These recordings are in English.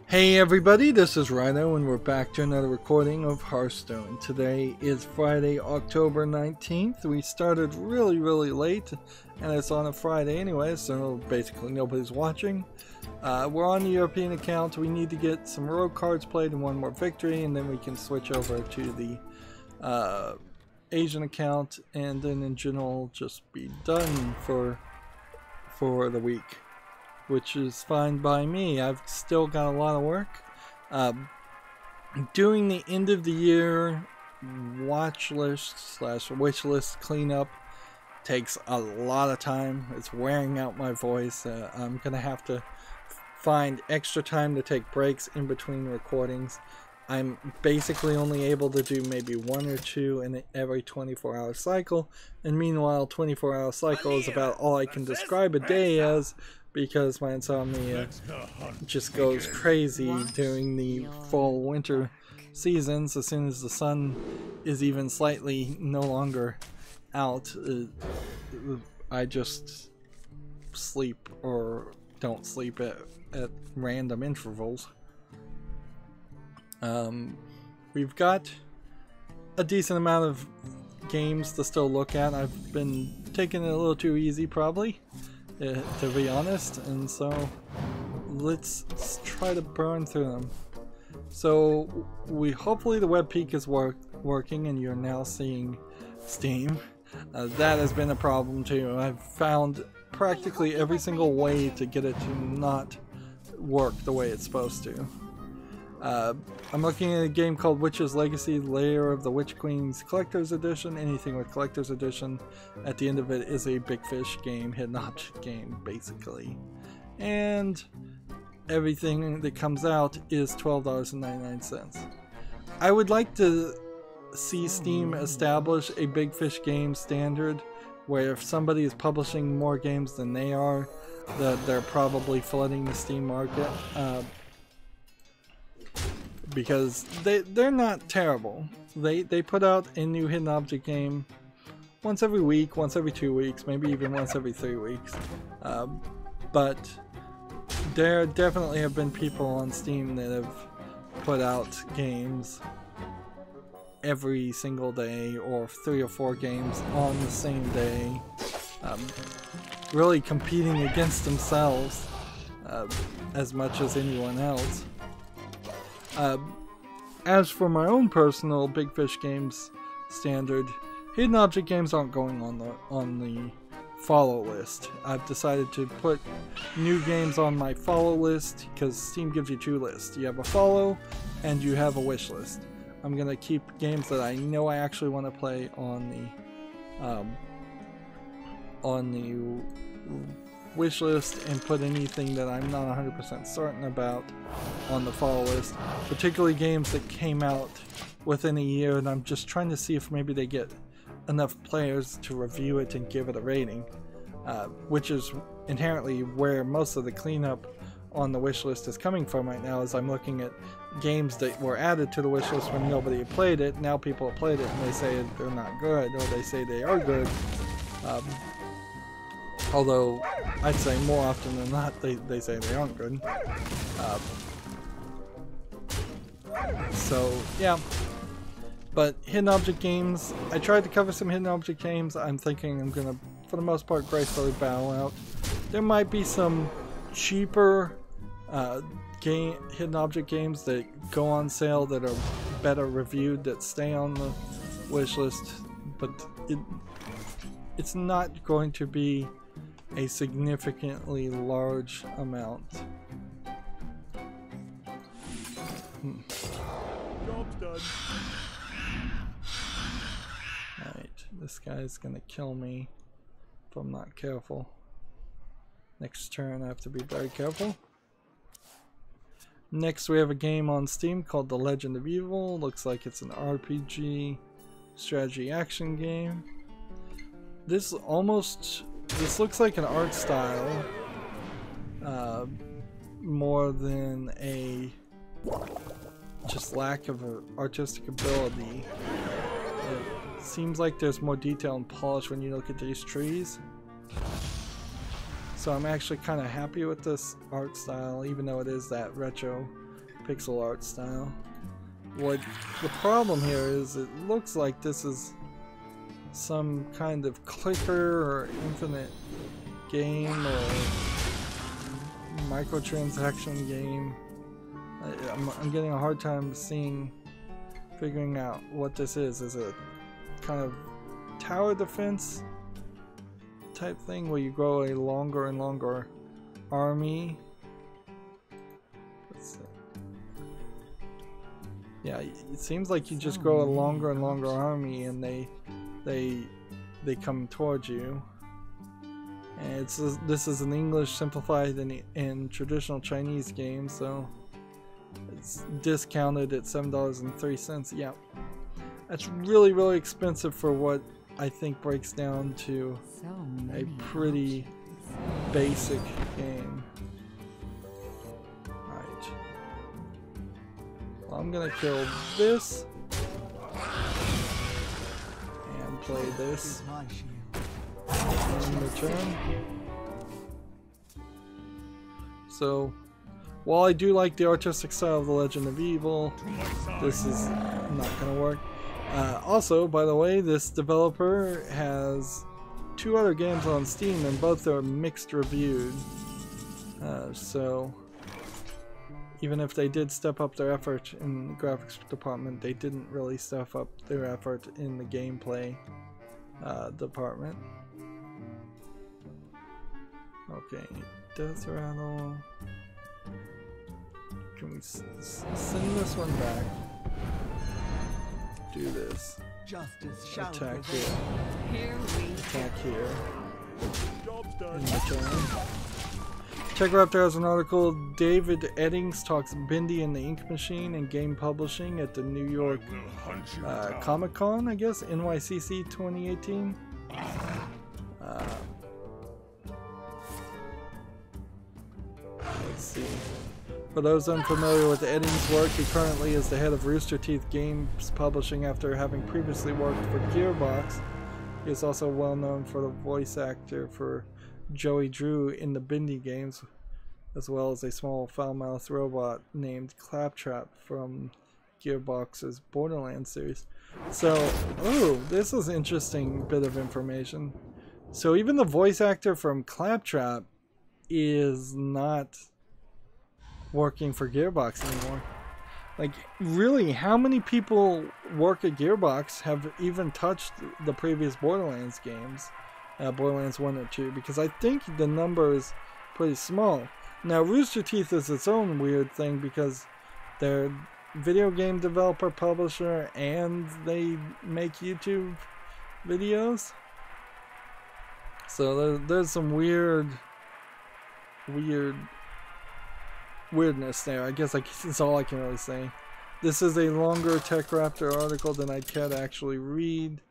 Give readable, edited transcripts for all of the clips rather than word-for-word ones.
Hey everybody, this is Rydo and we're back to another recording of Hearthstone. Today is Friday, October 19th. We started really late and it's on a Friday anyway, so basically nobody's watching. We're on the European account. We need to get some rogue cards played and one more victory, and then we can switch over to the Asian account, and then in general just be done for the week, which is fine by me. I've still got a lot of work. Doing the end of the year watch list slash wish list cleanup takes a lot of time. It's wearing out my voice. I'm gonna have to find extra time to take breaks in between recordings. I'm basically only able to do maybe one or two in every 24-hour cycle, and meanwhile 24-hour cycle is about all I can describe a day as, because my insomnia just goes crazy during the fall winter seasons. As soon as the sun is even slightly no longer out, I just sleep or don't sleep at random intervals. We've got a decent amount of games to still look at. I've been taking it a little too easy probably, to be honest, and so let's try to burn through them. So hopefully the web peak is working and you're now seeing Steam. That has been a problem too. I've found practically every single way to get it to not work the way it's supposed to. I'm looking at a game called Witch's Legacy, Lair of the Witch Queen's Collector's Edition. Anything with Collector's Edition at the end of it is a big fish game, hidden object game, basically. And everything that comes out is $12.99. I would like to see Steam establish a big fish game standard where if somebody is publishing more games than they are, they're probably flooding the Steam market. Because they're not terrible. They put out a new hidden object game once every week, once every 2 weeks, maybe even once every 3 weeks. But there definitely have been people on Steam that have put out games every single day, or 3 or 4 games on the same day, really competing against themselves as much as anyone else. As for my own personal Big Fish Games standard, hidden object games aren't going on the follow list. I've decided to put new games on my follow list because Steam gives you 2 lists. You have a follow and you have a wish list. I'm gonna keep games that I know I actually want to play on the wish list, and put anything that I'm not 100% certain about on the follow list, particularly games that came out within a year and I'm just trying to see if maybe they get enough players to review it and give it a rating, which is inherently where most of the cleanup on the wish list is coming from right now. As I'm looking at games that were added to the wish list when nobody had played it, now people have played it and they say they're not good, or they say they are good. Although I'd say more often than not they say they aren't good. So yeah, but hidden object games, I tried to cover some hidden object games. I'm thinking I'm gonna, for the most part, gracefully bow out. There might be some cheaper hidden object games that go on sale that are better reviewed that stay on the wish list, but it's not going to be a significantly large amount. Job's done. Alright, this guy's gonna kill me if I'm not careful. Next turn I have to be very careful. Next we have a game on Steam called The Legend of Evil. Looks like it's an RPG strategy action game. This looks like an art style more than a just lack of artistic ability. It seems like there's more detail and polish when you look at these trees. So I'm actually kind of happy with this art style, even though it is that retro pixel art style. What the problem here is, it looks like this is some kind of clicker or infinite game or microtransaction game. I'm getting a hard time figuring out what this is. Is it kind of tower defense type thing where you grow a longer and longer army? Let's see. Yeah, it seems like you just grow a longer and longer army, and they come towards you. And this is an English simplified in traditional Chinese game, so it's discounted at $7.03. Yeah, that's really, really expensive for what I think breaks down to a pretty basic game. Alright. Well, I'm gonna kill this and play this in return. So, while I do like the artistic style of The Legend of Evil, this is not gonna work. Also, by the way, this developer has 2 other games on Steam, and both are mixed reviewed. So even if they did step up their effort in the graphics department, they didn't really step up their effort in the gameplay department. Okay, Death Rattle. Can we send this one back? Do this. Attack here. Attack here. In return. TechRaptor has an article. David Eddings talks Bindi and the Ink Machine and game publishing at the New York Comic Con, I guess, NYCC 2018. Let's see. For those unfamiliar with Eddings' work, he currently is the head of Rooster Teeth Games Publishing after having previously worked for Gearbox. He is also well known for the voice actor for Joey Drew in the Bindi games, as well as a small foul-mouthed robot named Claptrap from Gearbox's Borderlands series. So, oh, this is an interesting bit of information. So even the voice actor from Claptrap is not working for Gearbox anymore. Like, really, how many people work at Gearbox have even touched the previous Borderlands games? Borderlands 1 or 2, because I think the number is pretty small. Now, Rooster Teeth is its own weird thing because they're video game developer, publisher, and they make YouTube videos. So there's some weirdness there. I guess that's all I can really say. This is a longer TechRaptor article than I'd care to actually read.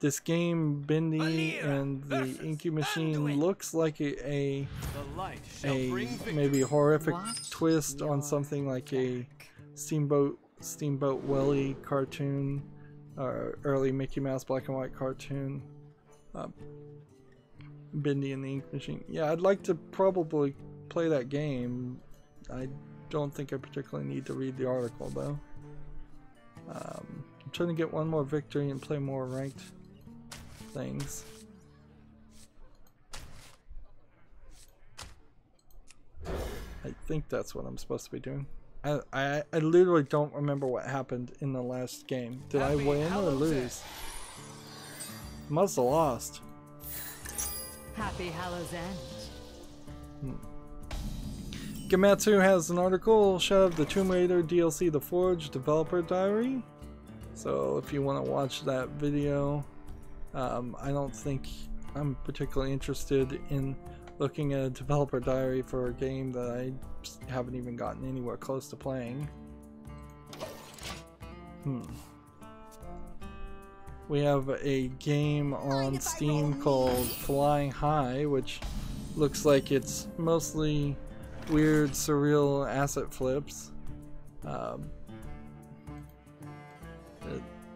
This game, Bindi and the Inky Machine, looks like a maybe horrific twist on something like a Steamboat Willie cartoon, or early Mickey Mouse black and white cartoon. Bindi and the Ink Machine. Yeah, I'd like to probably play that game. I don't think I particularly need to read the article though. I'm trying to get one more victory and play more ranked things. I think that's what I'm supposed to be doing. I literally don't remember what happened in the last game. Did I win or lose? Must have lost. Happy Hallows End. Gamatsu has an article, Shadow of the Tomb Raider DLC The Forge Developer Diary. So if you want to watch that video, I don't think I'm particularly interested in looking at a developer diary for a game that I haven't even gotten anywhere close to playing. We have a game on Steam called Flying High, which looks like it's mostly weird, surreal asset flips.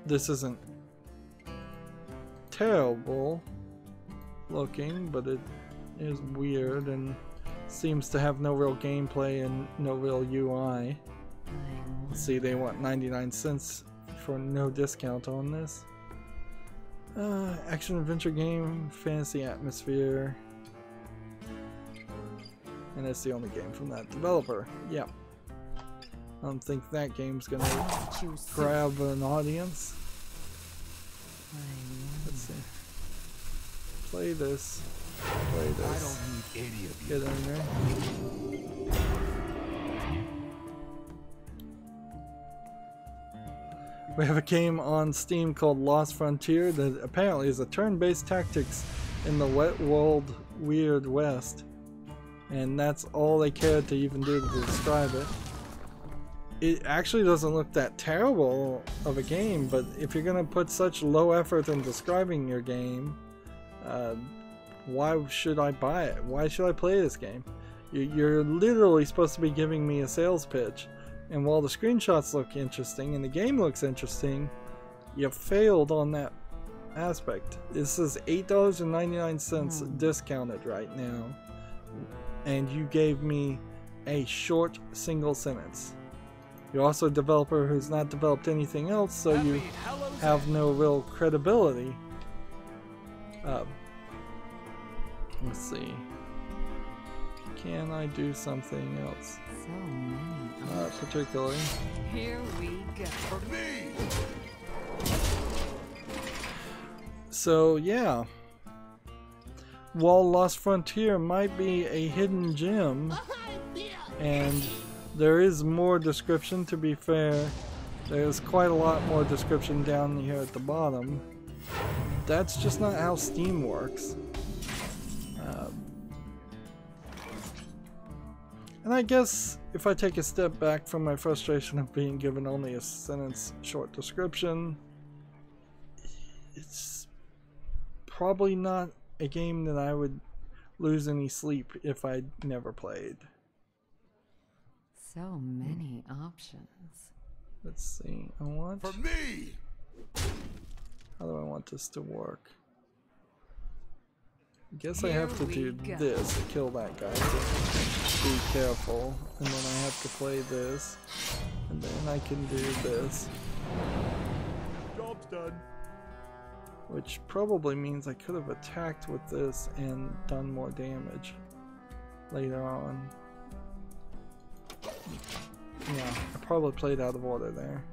This isn't terrible looking, but it is weird and seems to have no real gameplay and no real UI. Let's see, they want 99 cents for no discount on this. Action adventure game, fantasy atmosphere. And it's the only game from that developer. Yep. I don't think that game's gonna grab an audience. Let's see. Play this. Play this. I don't need any of you. Get in there. We have a game on Steam called Lost Frontier that apparently is a turn-based tactics in the wet world weird west. And that's all they cared to even do to describe it. It actually doesn't look that terrible of a game, but if you're gonna put such low effort in describing your game, why should I buy it? Why should I play this game? You're literally supposed to be giving me a sales pitch, and while the screenshots look interesting and the game looks interesting, you failed on that aspect. This is $8.99 discounted right now, and you gave me a short single sentence. You're also a developer who's not developed anything else, so you have no real credibility. Let's see. Can I do something else? So many. Not particularly. Here we go. For me! So yeah. While Lost Frontier might be a hidden gem, and there is more description, to be fair, there's quite a lot more description down here at the bottom. That's just not how Steam works. And I guess if I take a step back from my frustration of being given only a sentence short description, it's probably not a game that I would lose any sleep if I never played. So many options. Let's see. I want. For me! How do I want this to work? I guess I have to do this to kill that guy. So be careful. And then I have to play this. And then I can do this. Job's done. Which probably means I could have attacked with this and done more damage later on. Yeah, I probably played out of order there.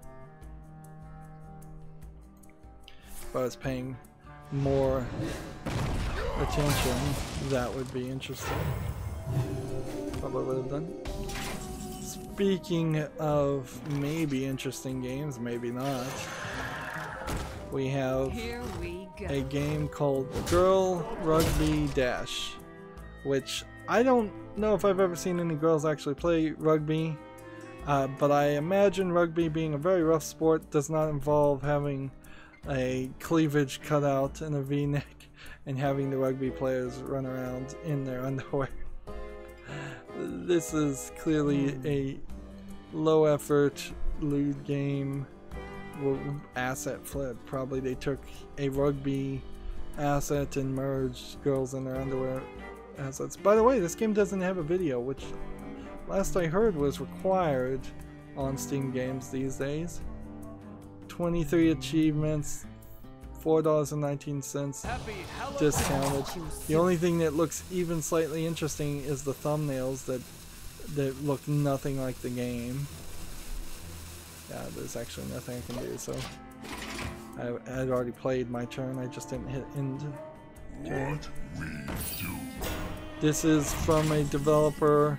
If I was paying more attention, that would be interesting. Probably would have done. Speaking of maybe interesting games, maybe not, we have a game called Girl Rugby Dash, which I don't know if I've ever seen any girls actually play rugby, but I imagine rugby being a very rough sport does not involve having a cleavage cut out and a v-neck and having the rugby players run around in their underwear. This is clearly a low effort, lewd game, asset flip. Probably they took a rugby asset and merged girls in their underwear assets. By the way, this game doesn't have a video, which last I heard was required on Steam games these days. 23 achievements, $4.19 discounted. The only thing that looks even slightly interesting is the thumbnails that look nothing like the game. Yeah, there's actually nothing I can do, so I had already played my turn, I just didn't hit end turn. This is from a developer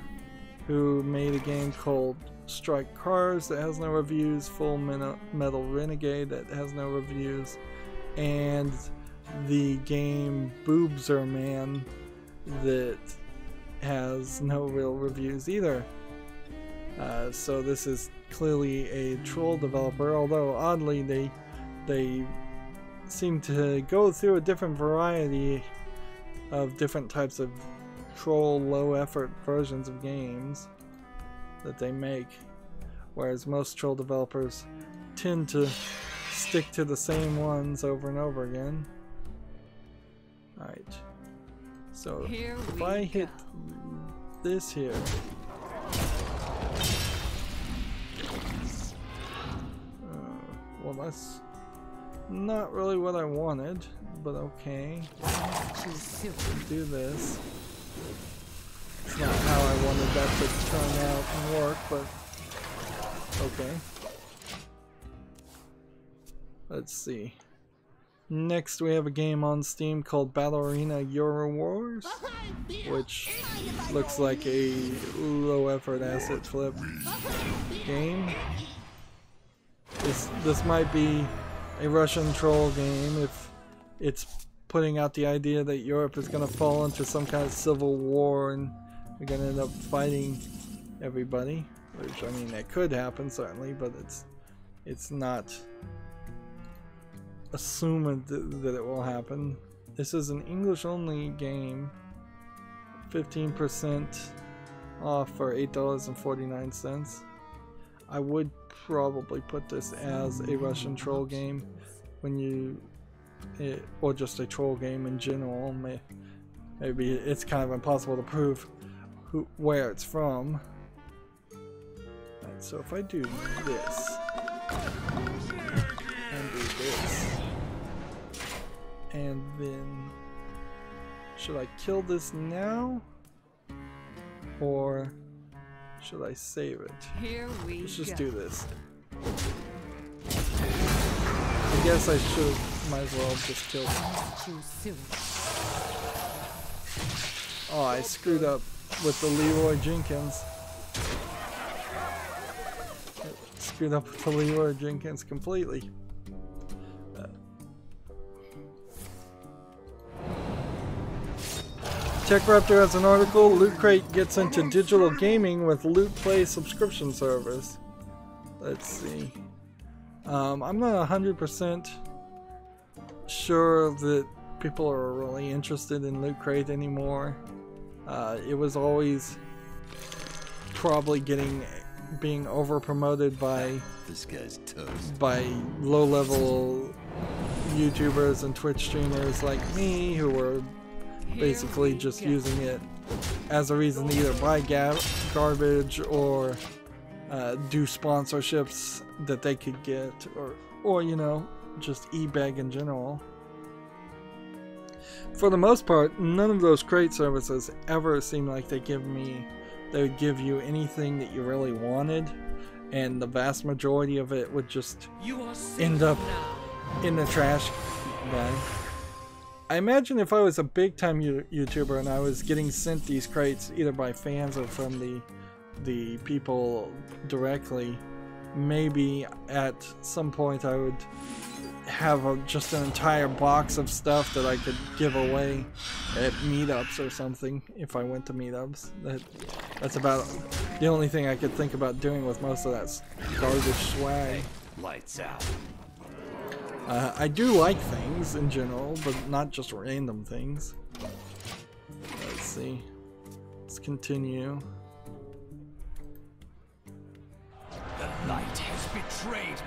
who made a game called Strike Cars that has no reviews, Full Metal Renegade that has no reviews, and the game Boobser Man that has no real reviews either. So this is clearly a troll developer, although oddly they seem to go through a different variety of different types of troll low effort versions of games that they make, whereas most troll developers tend to stick to the same ones over and over again. Alright, so if I hit this here. Well, that's not really what I wanted, but okay. Do this. It's not how I wanted that to turn out and work, but okay. Let's see. Next we have a game on Steam called Battle Arena Euro Wars, which looks like a low effort asset flip game. This might be a Russian troll game if it's putting out the idea that Europe is going to fall into some kind of civil war and we're going to end up fighting everybody, which, I mean, that could happen certainly, but it's not assumed that it will happen. This is an English only game, 15% off for $8.49. I would probably put this as a Russian troll game when you, or just a troll game in general. Maybe it's kind of impossible to prove where it's from. Right, so if I do this and do this, and then should I kill this now or should I save it? Here we Let's just go. do this. I guess I might as well just kill it. Oh, I screwed up with the Leroy Jenkins. I screwed up with the Leroy Jenkins completely. TechRaptor has an article, Loot Crate gets into digital gaming with Loot Play subscription service. Let's see. I'm not 100% sure that people are really interested in Loot Crate anymore. It was always probably being over promoted by This guy's toast. by low-level YouTubers and Twitch streamers like me who were basically just using it as a reason to either buy garbage or do sponsorships that they could get, or you know, just e-beg in general. For the most part, none of those crate services ever seem like they would give you anything that you really wanted, and the vast majority of it would just end up in the trash bag. I imagine if I was a big time YouTuber and I was getting sent these crates either by fans or from the people directly, maybe at some point I would have just an entire box of stuff that I could give away at meetups or something if I went to meetups. That's about the only thing I could think about doing with most of that garbage swag. Lights out. I do like things in general, but not just random things. Let's see. Let's continue. The light has betrayed me.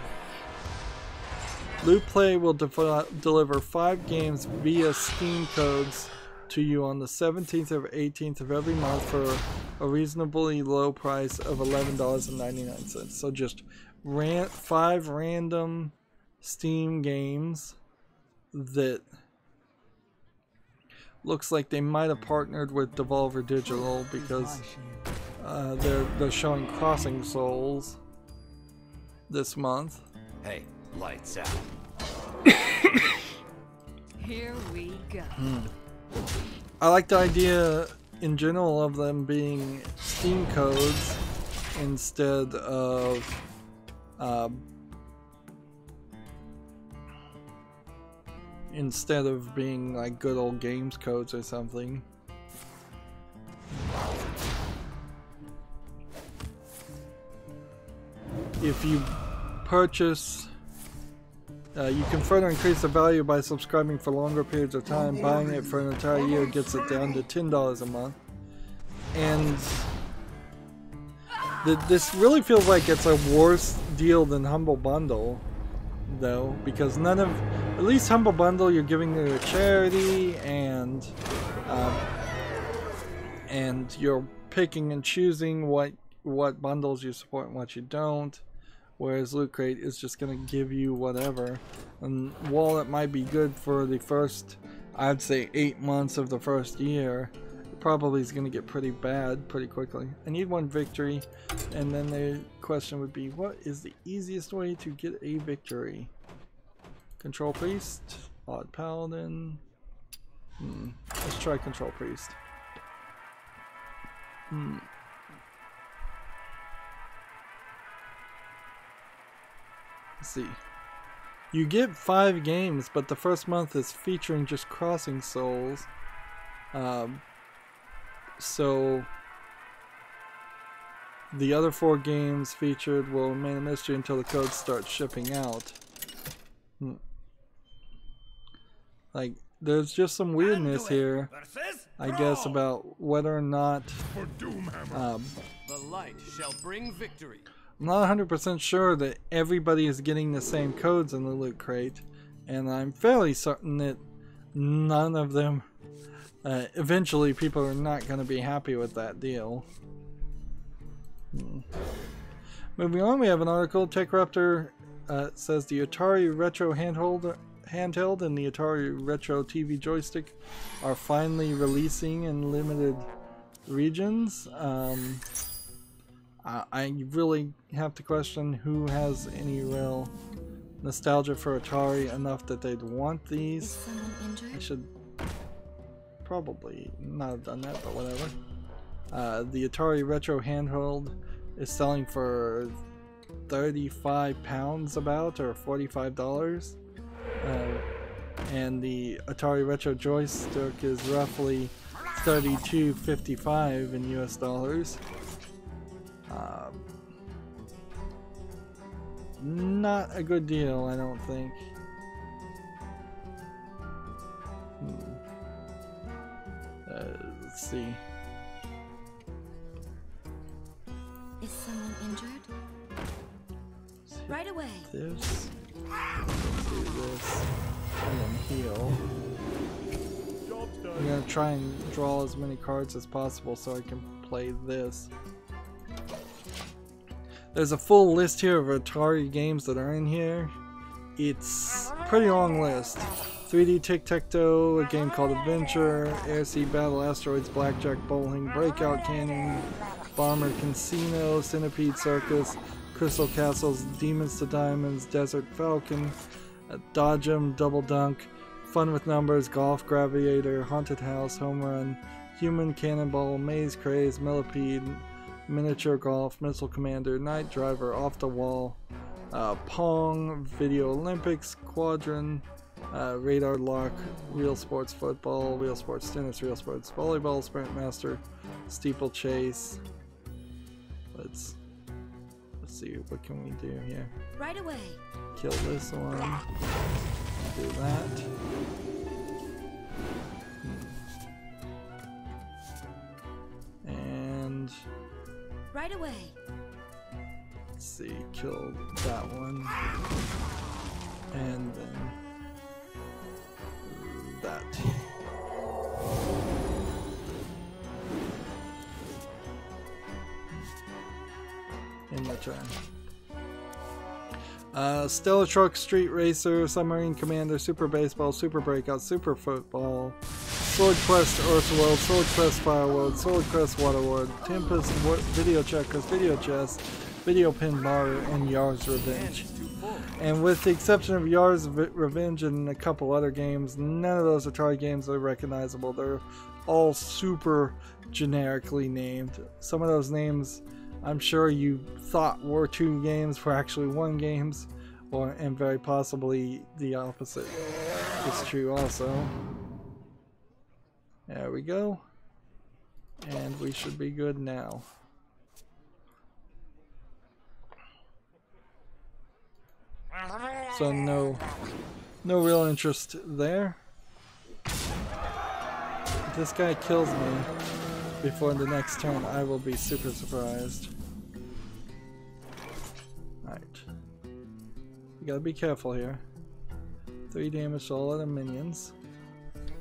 Loot Play will deliver 5 games via Steam codes to you on the 17th or 18th of every month for a reasonably low price of $11.99. So just 5 random Steam games that looks like they might have partnered with Devolver Digital because they're showing Crossing Souls this month. Hey, lights out. Here we go. I like the idea in general of them being Steam codes instead of being like good old games codes or something. If you purchase, you can further increase the value by subscribing for longer periods of time. Buying it for an entire year gets it down to $10 a month. And this really feels like it's a worse deal than Humble Bundle, though, because at least Humble Bundle you're giving to a charity and you're picking and choosing what bundles you support and what you don't, whereas Loot Crate is just gonna give you whatever. And while it might be good for the first, I'd say 8 months of the first year, it probably is gonna get pretty bad pretty quickly. I need one victory, and then the question would be, what is the easiest way to get a victory? Control Priest, Odd Paladin. Let's try Control Priest. Let's see. You get 5 games, but the first month is featuring just Crossing Souls. So the other 4 games featured will remain a mystery until the code starts shipping out. Like, there's just some weirdness here, I guess, about whether or not the light shall bring victory. I'm not 100% sure that everybody is getting the same codes in the Loot Crate, and I'm fairly certain that none of them, eventually people are not going to be happy with that deal. Moving on, we have an article. TechRaptor says the Atari Retro handheld and the Atari Retro TV joystick are finally releasing in limited regions. I really have to question who has any real nostalgia for Atari enough that they'd want these. Is someone injured? I should probably not have done that, but whatever. The Atari Retro handheld is selling for £35 about, or $45. And the Atari Retro joystick is roughly $32.55 in US dollars. Not a good deal, I don't think. Let's see. Is someone injured? Right away. This. Let's do this. And then heal. I'm gonna try and draw as many cards as possible so I can play this. There's a full list here of Atari games that are in here. It's a pretty long list. 3D Tic-Tac-Toe, a game called Adventure, Air Sea Battle, Asteroids, Blackjack Bowling, Breakout Canyon, Bomber Casino, Centipede Circus, Crystal Castles, Demons to Diamonds, Desert Falcon, Dodge 'em, Double Dunk, Fun with Numbers, Golf Graviator, Haunted House, Home Run, Human Cannonball, Maze Craze, Millipede, Miniature Golf, Missile Commander, Night Driver, Off the Wall, Pong, Video Olympics, Quadron, Radar Lock, Real Sports Football, Real Sports Tennis, Real Sports Volleyball, Sprint Master, Steeplechase. Let's see, what can we do here? Right away. Kill this one. Do that. And right away. Let's see, kill that one. And then that. In the turn. Stellar Truck, Street Racer, Submarine Commander, Super Baseball, Super Breakout, Super Football, Sword Quest Earthworld, Sword Quest Fireworld, Sword Quest Waterworld, Tempest, Video Checkers, Video Chess, Video Pin Bar, and Yar's Revenge. And with the exception of Yar's Revenge and a couple other games, none of those Atari games are recognizable. They're all super generically named. Some of those names I'm sure you thought were 2 games were actually 1 games, and very possibly the opposite is true also. There we go. And we should be good now. So no real interest there. If this guy kills me before the next turn, I will be super surprised. Alright. You gotta be careful here. 3 damage to all other minions.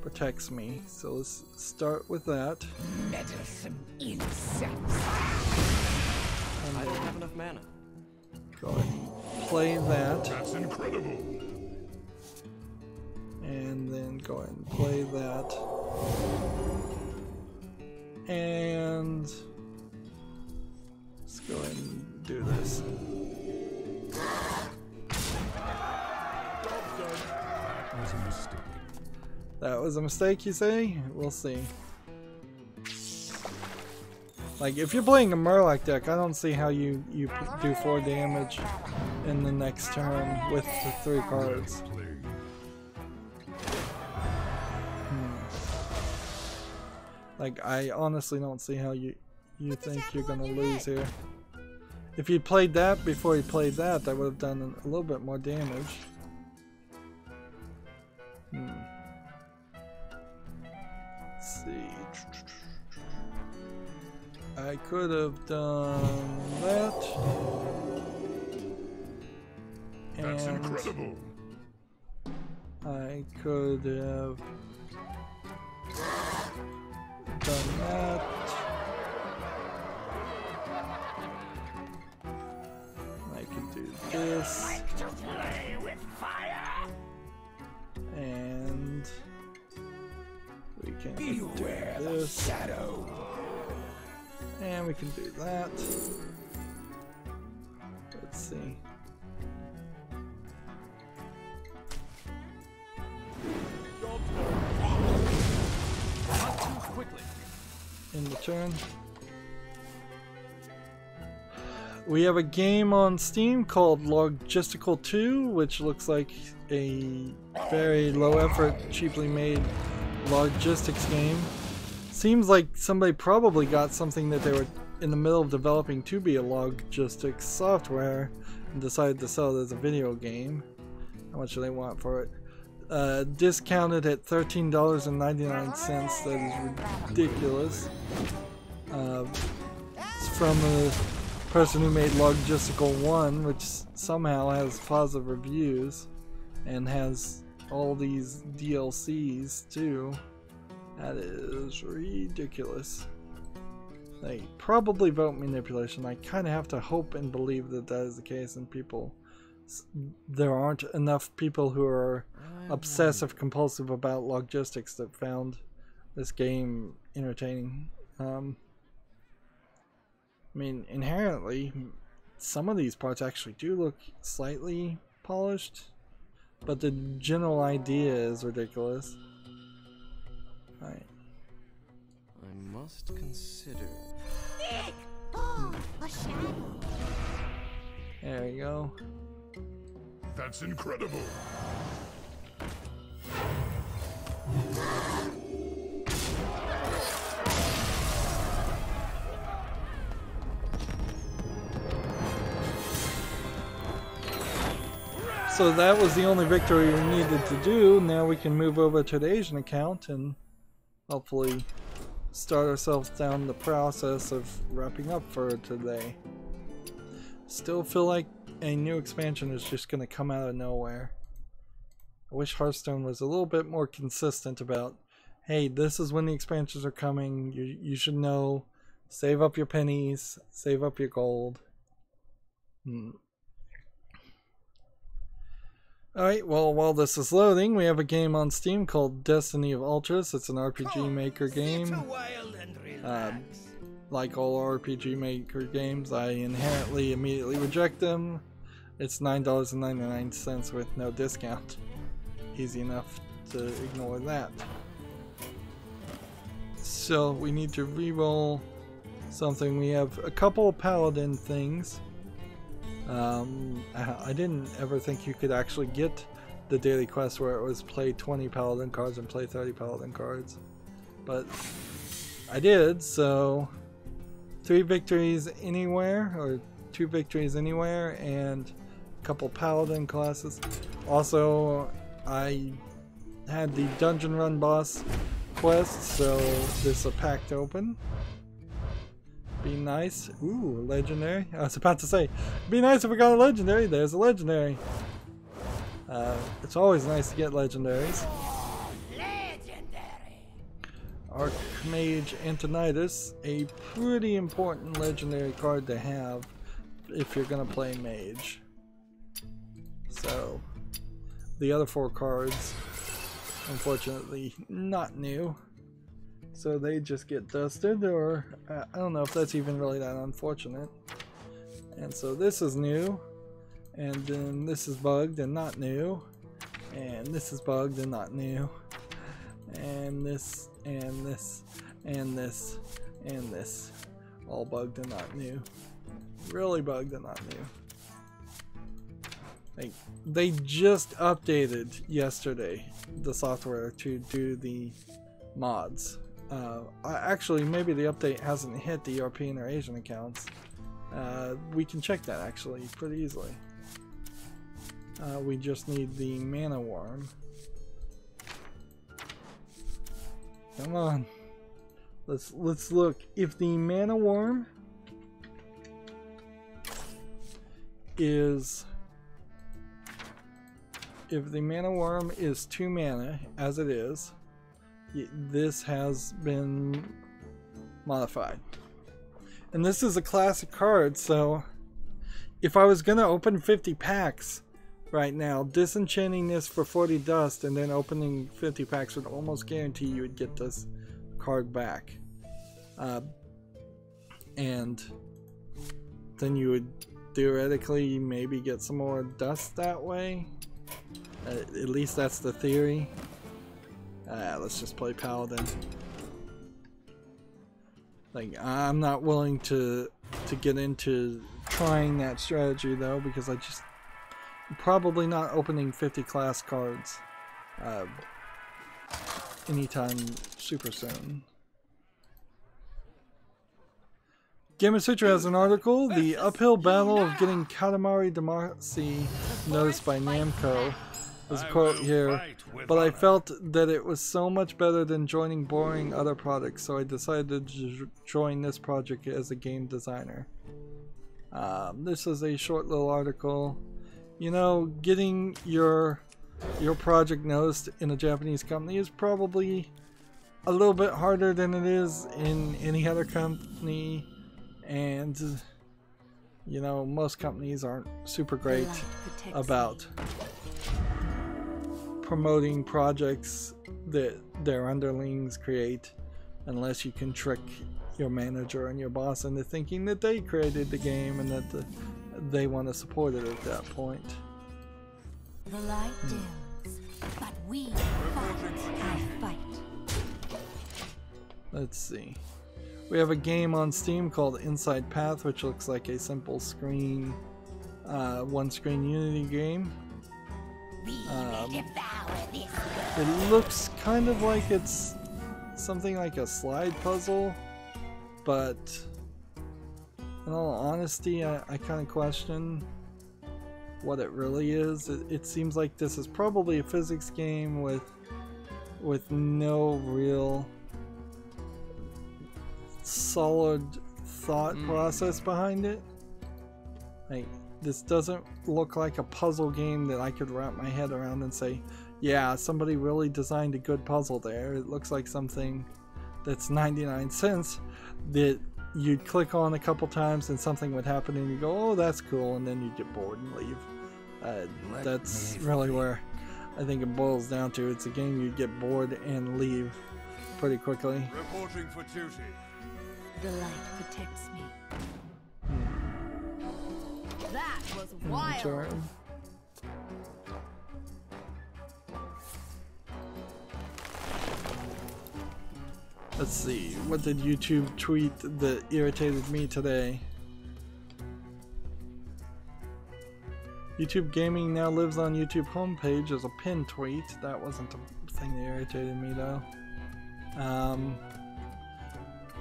protects me. So let's start with that. Meddlesome insects. I don't have enough mana. Go ahead and play that. That's incredible. And then go ahead and play that. And let's go ahead and do this. That was a mistake. That was a mistake, you say? We'll see. Like, if you're playing a Murloc deck, I don't see how you do 4 damage in the next turn with the 3 cards. Like, I honestly don't see how you think you're gonna lose here. If you played that before you played that, that would have done a little bit more damage. Let's see. I could have done that. That's And incredible. I could have done that. I can do this. To play with fire. And we can Beware do the this. shadow. And we can do that. Let's see. Not too quickly. In the turn. We have a game on Steam called Logistical 2, which looks like a very low effort, cheaply made logistics game. Seems like somebody probably got something that they were in the middle of developing to be a logistics software and decided to sell it as a video game. How much do they want for it? Discounted at $13.99. That is ridiculous. It's from a person who made Logistical 1, which somehow has positive reviews and has all these DLCs too. That is ridiculous. They probably vote manipulation. I kind of have to hope and believe that that is the case, and there aren't enough people who are obsessive compulsive about logistics that found this game entertaining. I mean, inherently, some of these parts actually do look slightly polished, but the general idea is ridiculous. Right. I must consider. There we go. That's incredible. So that was the only victory we needed to do. Now we can move over to the Asian account and hopefully start ourselves down the process of wrapping up for today. Still feel like a new expansion is just going to come out of nowhere. I wish Hearthstone was a little bit more consistent about, hey, this is when the expansions are coming. You should know. Save up your pennies. Save up your gold. Alright, well, while this is loading, we have a game on Steam called Destiny of Ultras. It's an RPG Maker game. Like all RPG Maker games, I inherently immediately reject them. It's $9.99 with no discount. Easy enough to ignore that. So we need to re-roll something. We have a couple of Paladin things. I didn't ever think you could actually get the daily quest where it was play 20 Paladin cards and play 30 Paladin cards, but I did. So 3 victories anywhere, or 2 victories anywhere, and a couple Paladin classes. Also, I had the dungeon run boss quest, so this is a pack to open. Be nice. Ooh, legendary. I was about to say, be nice if we got a legendary. There's a legendary. It's always nice to get legendaries. Legendary. Archmage Antonidas, a pretty important legendary card to have if you're gonna play mage. So the other 4 cards, unfortunately, not new. So they just get dusted, or I don't know if that's even really that unfortunate. And so this is new, and then this is bugged and not new, and this is bugged and not new, and this, and this, and this, and this, all bugged and not new. Really bugged and not new. Like, they just updated yesterday the software to do the mods. Actually, maybe the update hasn't hit the European or Asian accounts. We can check that actually pretty easily. We just need the mana worm. Come on, let's look. If the mana worm is 2 mana, as it is, this has been modified. And this is a classic card, so if I was gonna open 50 packs right now, disenchanting this for 40 dust and then opening 50 packs would almost guarantee you would get this card back. And then you would theoretically maybe get some more dust that way. At least that's the theory. Let's just play Paladin. Like, I'm not willing to get into trying that strategy though, because I'm probably not opening 50 class cards anytime super soon. Game of Sutra has an article, the uphill battle of getting Katamari Damacy noticed by Namco. There's a quote here, but I felt that it was so much better than joining boring other products, so I decided to join this project as a game designer. This is a short little article. You know, getting your project noticed in a Japanese company is probably a little bit harder than it is in any other company, and you know, most companies aren't super great about promoting projects that their underlings create unless you can trick your manager and your boss into thinking that they created the game and that they want to support it at that point. The light dims, but we fight. Let's see. We have a game on Steam called Inside Path, which looks like a simple screen, one-screen Unity game. It looks kind of like it's something like a slide puzzle, but in all honesty, I kind of question what it really is. It seems like this is probably a physics game with no real solid thought process behind it. Like, this doesn't look like a puzzle game that I could wrap my head around and say, yeah, somebody really designed a good puzzle there. It looks like something that's 99 cents that you'd click on a couple times and something would happen and you go, oh, that's cool, and then you get bored and leave. That's really where I think it boils down to. It's a game you'd get bored and leave pretty quickly. Reporting for duty. The light protects me. That was wild. Turn. Let's see, what did YouTube tweet that irritated me today? YouTube Gaming now lives on YouTube homepage as a pinned tweet. That wasn't the thing that irritated me though.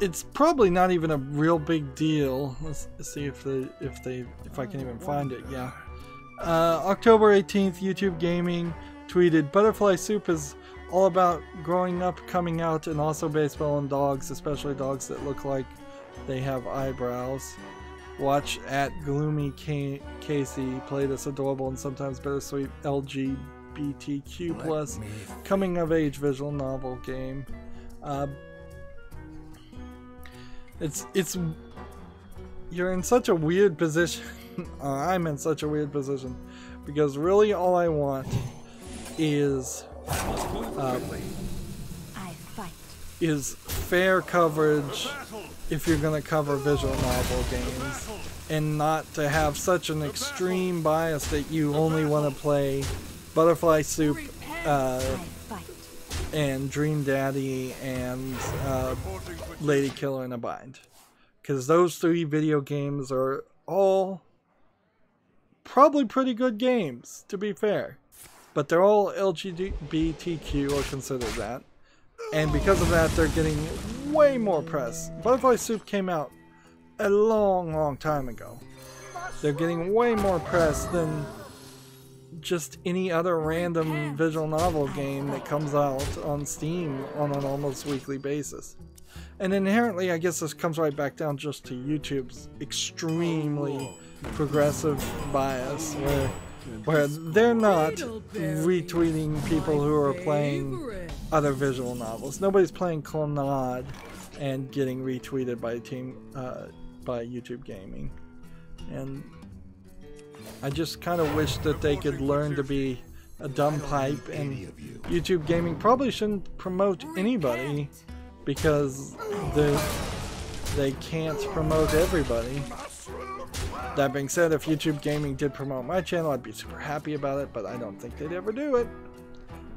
It's probably not even a real big deal. Let's see if I can even find it. Yeah. October 18th, YouTube Gaming tweeted, "Butterfly Soup is all about growing up, coming out, and also baseball and dogs, especially dogs that look like they have eyebrows. Watch at Gloomy Casey play this adorable and sometimes bittersweet LGBTQ+ coming of age visual novel game." it's you're in such a weird position. I'm in such a weird position because really all I want is fair coverage if you're gonna cover visual novel games, and not to have such an extreme bias that you only want to play Butterfly Soup and Dream Daddy and Lady Killer in a Bind, because those 3 video games are all probably pretty good games, to be fair, but they're all LGBTQ or considered that, and because of that they're getting way more press. Butterfly Soup came out a long time ago. They're getting way more press than just any other random visual novel game that comes out on Steam on an almost weekly basis. And inherently, I guess this comes right back down just to YouTube's extremely progressive bias, where they're not retweeting people who are playing other visual novels. Nobody's playing Clannad and getting retweeted by by YouTube Gaming. And I just kind of wish that they could learn to be a dumb pipe, and YouTube Gaming probably shouldn't promote anybody because they can't promote everybody. That being said, if YouTube Gaming did promote my channel, I'd be super happy about it, but I don't think they'd ever do it.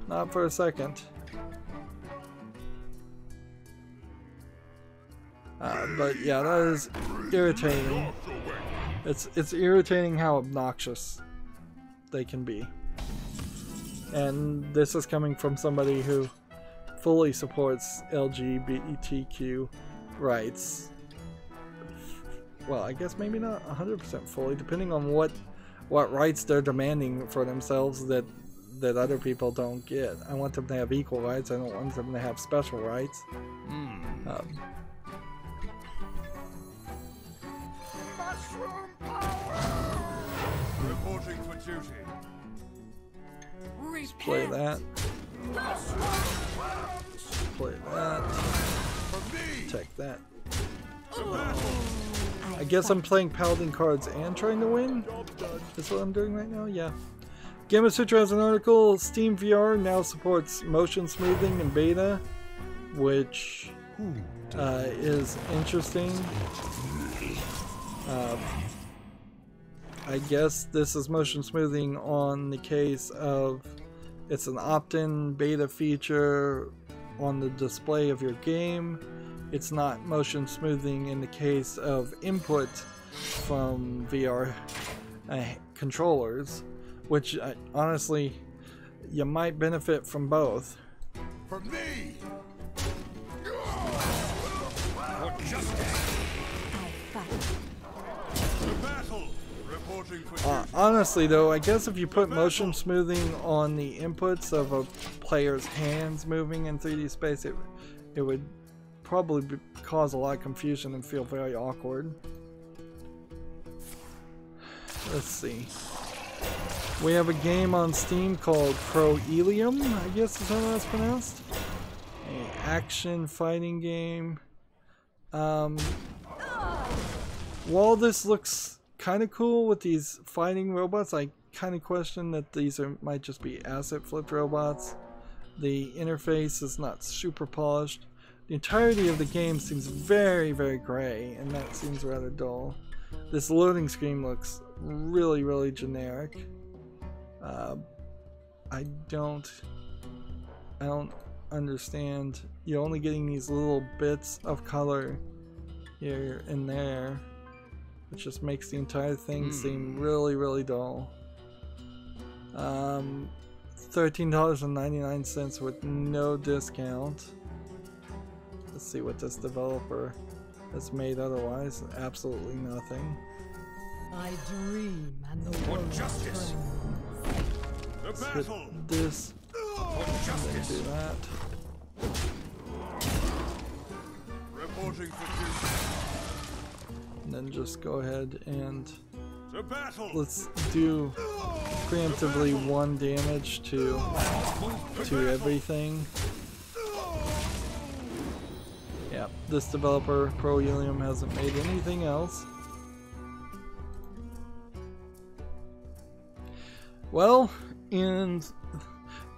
Not for a second. But yeah, that is irritating. It's irritating how obnoxious they can be. And this is coming from somebody who fully supports LGBTQ rights. Well, I guess maybe not 100% fully, depending on what rights they're demanding for themselves that other people don't get. I want them to have equal rights. I don't want them to have special rights. Reporting for duty. Play that. Play that. Take that. I guess I'm playing Paladin cards and trying to win? That's what I'm doing right now? Yeah. Gamma Sutra has an article. Steam VR now supports motion smoothing in beta, which is interesting. I guess this is motion smoothing on the case of it's an opt-in beta feature on the display of your game. It's not motion smoothing in the case of input from VR controllers, which honestly, you might benefit from both. For me! For justice. To battle. Reporting for duty. Honestly though, I guess if you put motion smoothing on the inputs of a player's hands moving in 3D space, it would probably cause a lot of confusion and feel very awkward. Let's see. We have a game on Steam called Proelium, I guess is how that's pronounced. An action fighting game. While this looks kind of cool with these fighting robots, I kind of question that these might just be asset flipped robots. The interface is not super polished. The entirety of the game seems very gray, and that seems rather dull. This loading screen looks really generic. I don't understand. You're only getting these little bits of color here and there, which just makes the entire thing seem really dull. $13.99 with no discount. Let's see what this developer has made otherwise. Absolutely nothing. I dream and the For world justice. The Let's hit battle. this, For and then justice. do that. Reporting for duty. And then just go ahead and To battle. let's do preemptively 1 damage to everything. Yep. this developer, Pro Helium, hasn't made anything else. Well, in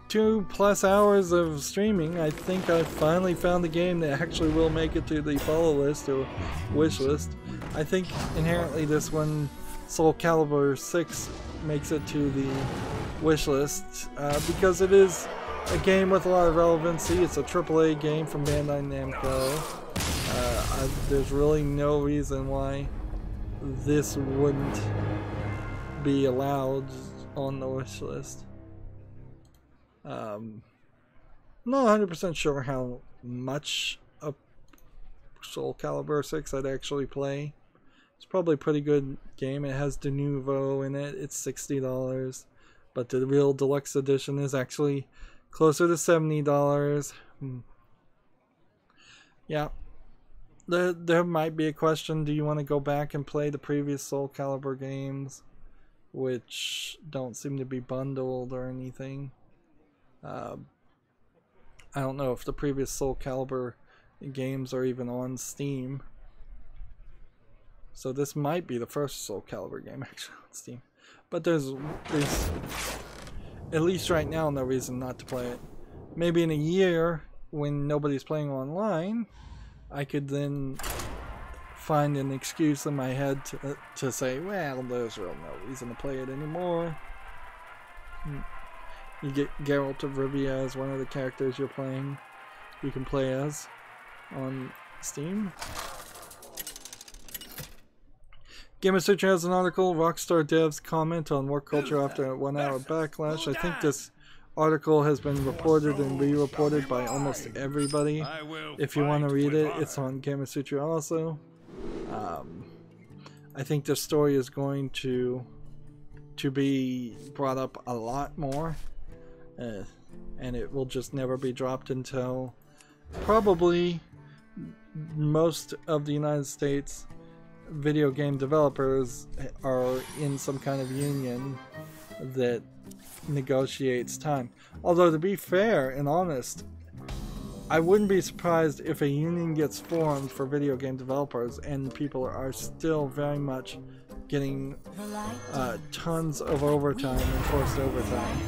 2+ hours of streaming, I think I finally found a game that actually will make it to the follow list or wish list. I think inherently this one, Soul Calibur 6, makes it to the wish list because it is a game with a lot of relevancy. It's a AAA game from Bandai Namco. There's really no reason why this wouldn't be allowed on the wish list. I'm not 100% sure how much of Soul Calibur 6 I'd actually play. It's probably a pretty good game. It has De Nouveau in it. It's $60, but the real deluxe edition is actually closer to $70. Yeah. There might be a question, do you want to go back and play the previous Soul Calibur games, which don't seem to be bundled or anything? I don't know if the previous Soul Calibur games are even on Steam. So this might be the first Soul Calibur game actually on Steam. But there's at least right now no reason not to play it. Maybe in a year when nobody's playing online, I could then find an excuse in my head to say, well, there's really no reason to play it anymore. You get Geralt of Rivia as one of the characters you're playing. You can play as on Steam. Gamer Sutra has an article, Rockstar devs comment on work culture after a 1-hour backlash. I think this article has been reported and re-reported by almost everybody. If you want to read it, it's on Gamer Sutra also. I think this story is going to be brought up a lot more. And it will just never be dropped until probably most of the United States video game developers are in some kind of union that negotiates time. Although, to be fair and honest, I wouldn't be surprised if a union gets formed for video game developers and people are still very much getting tons of overtime, enforced overtime.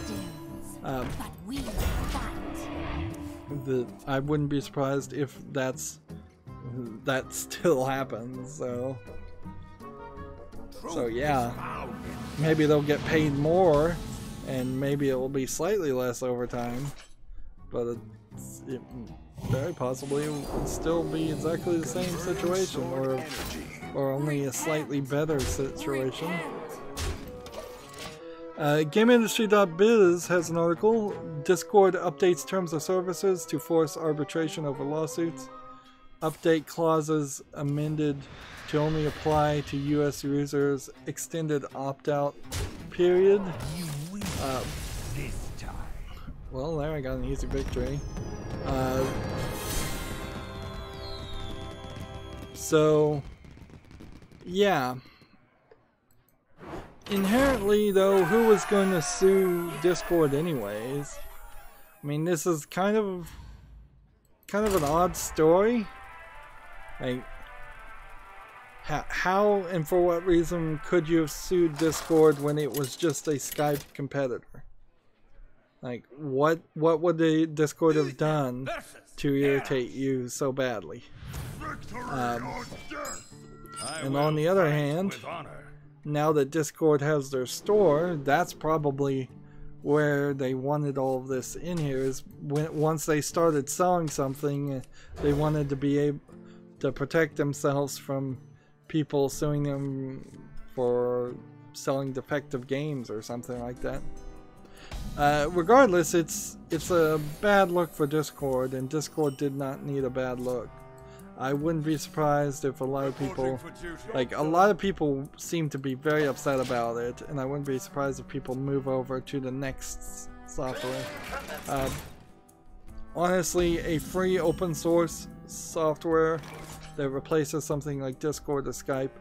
I wouldn't be surprised if that still happens. So yeah, maybe they'll get paid more, and maybe it will be slightly less overtime, but it very possibly will still be exactly the same situation, or only a slightly better situation. GameIndustry.biz has an article, Discord updates terms of services to force arbitration over lawsuits. Update clauses amended to only apply to US users. Extended opt-out period. Well, there I got an easy victory. So, yeah. Inherently, though, who was going to sue Discord anyways? I mean, this is kind of an odd story. Like, how and for what reason could you have sued Discord when it was just a Skype competitor? Like, what would the Discord have done to irritate you so badly? And on the other hand, now that Discord has their store, that's probably where they wanted all of this in here, is once they started selling something, they wanted to be able to protect themselves from people suing them for selling defective games or something like that. Regardless, it's a bad look for Discord, and Discord did not need a bad look. I wouldn't be surprised if a lot of people seem to be very upset about it, and I wouldn't be surprised if people move over to the next software. Honestly, a free open source software that replaces something like Discord or Skype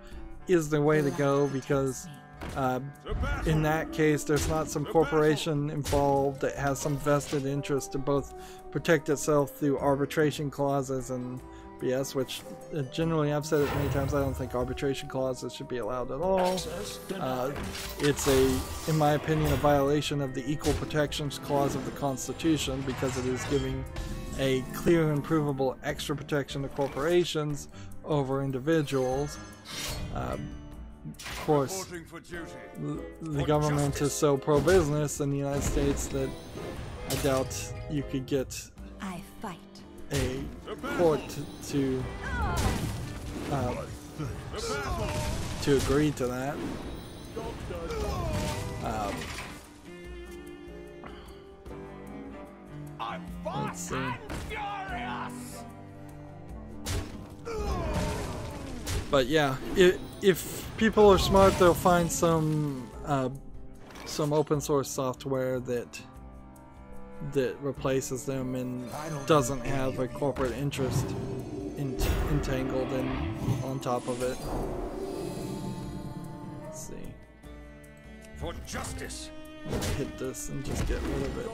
is the way to go, because in that case there's not some corporation involved that has some vested interest to both protect itself through arbitration clauses and BS, which generally I've said it many times, I don't think arbitration clauses should be allowed at all. It's in my opinion, a violation of the Equal Protections Clause of the Constitution because it is giving a clear and provable extra protection to corporations over individuals. Of course, the government is so pro-business in the United States that I doubt you could get I fight. a court to agree to that. Let's see. But yeah, if people are smart, they'll find some open source software that replaces them and doesn't have a corporate interest entangled on top of it. Let's see. For justice. I'm gonna hit this and just get rid of it.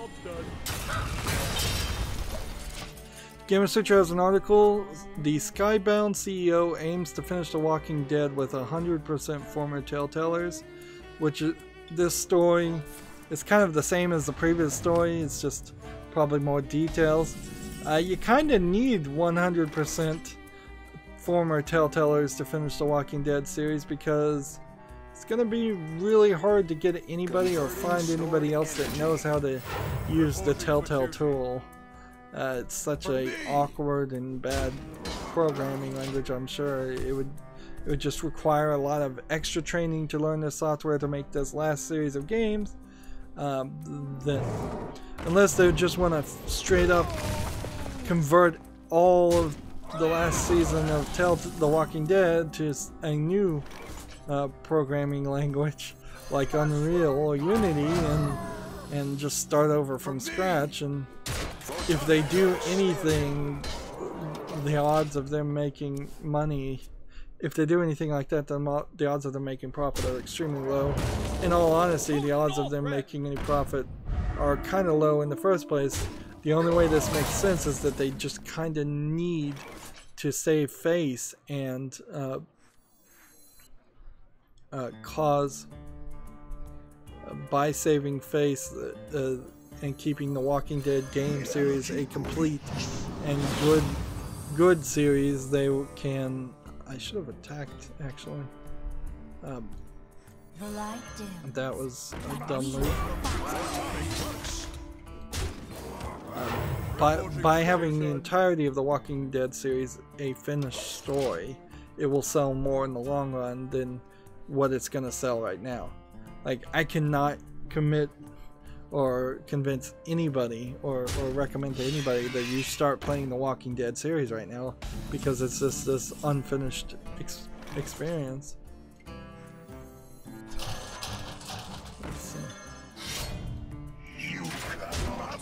Gamer Sutra has an article. The Skybound CEO aims to finish The Walking Dead with 100% former Telltellers, which is, this story is kind of the same as the previous story. It's just probably more details. You kind of need 100% former Telltellers to finish the Walking Dead series because it's going to be really hard to get anybody or find anybody else that knows how to use the Telltale tool. It's such a awkward and bad programming language. I'm sure it would just require a lot of extra training to learn the software to make this last series of games. Unless they just want to straight up convert all of the last season of The Walking Dead to a new programming language like Unreal or Unity and just start over from scratch. And if they do anything, the odds of them making money, if they do anything like that, then the odds of them making profit are extremely low. In all honesty, the odds of them making any profit are kind of low in the first place. The only way this makes sense is that they just kind of need to save face and cause, by saving face and keeping the Walking Dead game series a complete and good series, they can. I should have attacked actually. That was a dumb move. By having the entirety of the Walking Dead series a finished story, it will sell more in the long run than what it's gonna sell right now. Like, I cannot commit or convince anybody or recommend to anybody that you start playing the Walking Dead series right now because it's just this unfinished experience. Let's see. You cannot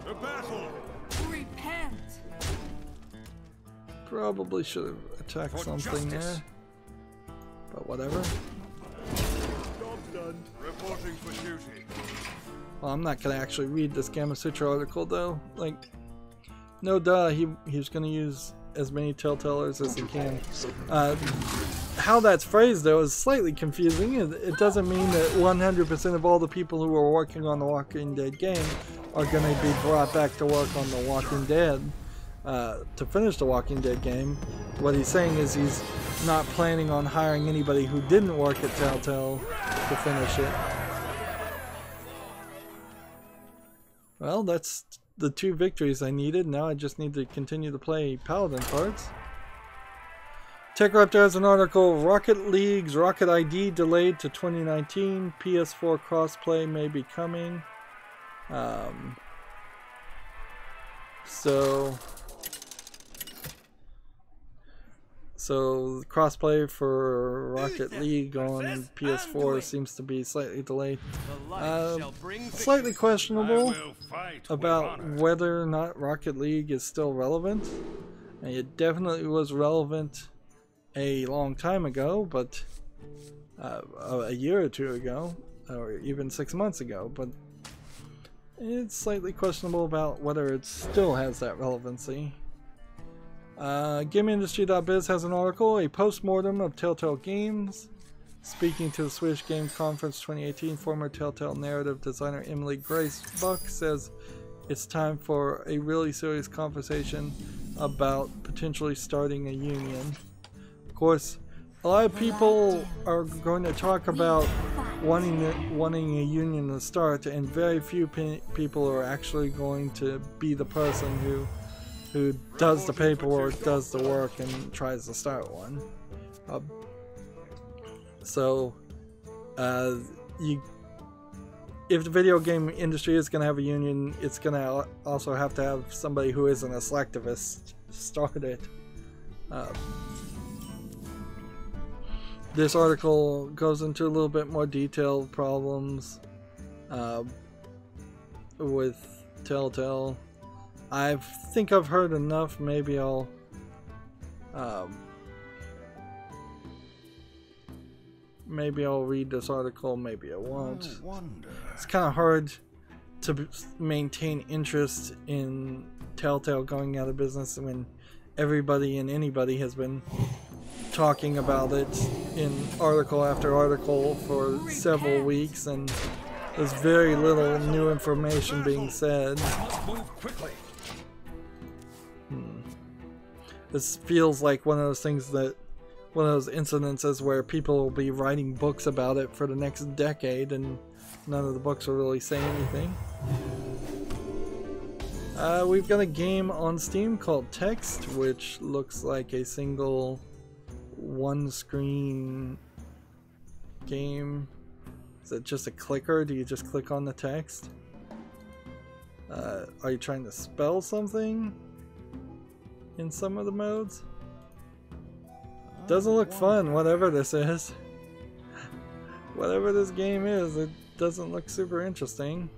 the battle. Repent. Probably should have attacked something there, but whatever. Reporting for duty. Well, I'm not gonna actually read this Gamma Sutra article though. Like, no duh, he's gonna use as many Telltellers as he can. How that's phrased though is slightly confusing. It doesn't mean that 100% of all the people who are working on the Walking Dead game are gonna be brought back to work on the Walking Dead to finish the Walking Dead game. What he's saying is he's not planning on hiring anybody who didn't work at Telltale to finish it. Well, that's the 2 victories I needed. Now I just need to continue to play Paladin cards. TechRaptor has an article, Rocket League's Rocket ID delayed to 2019. PS4 crossplay may be coming. So crossplay for Rocket League on PS4 seems to be slightly delayed. Slightly questionable about whether or not Rocket League is still relevant. And it definitely was relevant a long time ago, but a year or 2 ago, or even 6 months ago. But It's slightly questionable about whether it still has that relevancy. GameIndustry.biz has an article, a post-mortem of Telltale Games. Speaking to the Swedish Game Conference 2018, former Telltale narrative designer Emily Grace Buck says it's time for a really serious conversation about potentially starting a union. Of course, a lot of people are going to talk about wanting a union to start, and very few people are actually going to be the person who does the paperwork, does the work, and tries to start one. If the video game industry is going to have a union, it's going to also have to have somebody who isn't a selectivist start it. This article goes into a little bit more detailed problems with Telltale. I think I've heard enough. Maybe I'll read this article, maybe I won't. It's kind of hard to maintain interest in Telltale going out of business when everybody and anybody has been talking about it in article after article for several weeks, and there's very little new information being said. This feels like one of those things that one of those incidences where people will be writing books about it for the next decade and none of the books will really say anything. We've got a game on Steam called Text, which looks like a single one-screen game. Is it just a clicker? Do you just click on the text? Are you trying to spell something in some of the modes? Doesn't look fun, whatever this is. Whatever this game is, it doesn't look super interesting.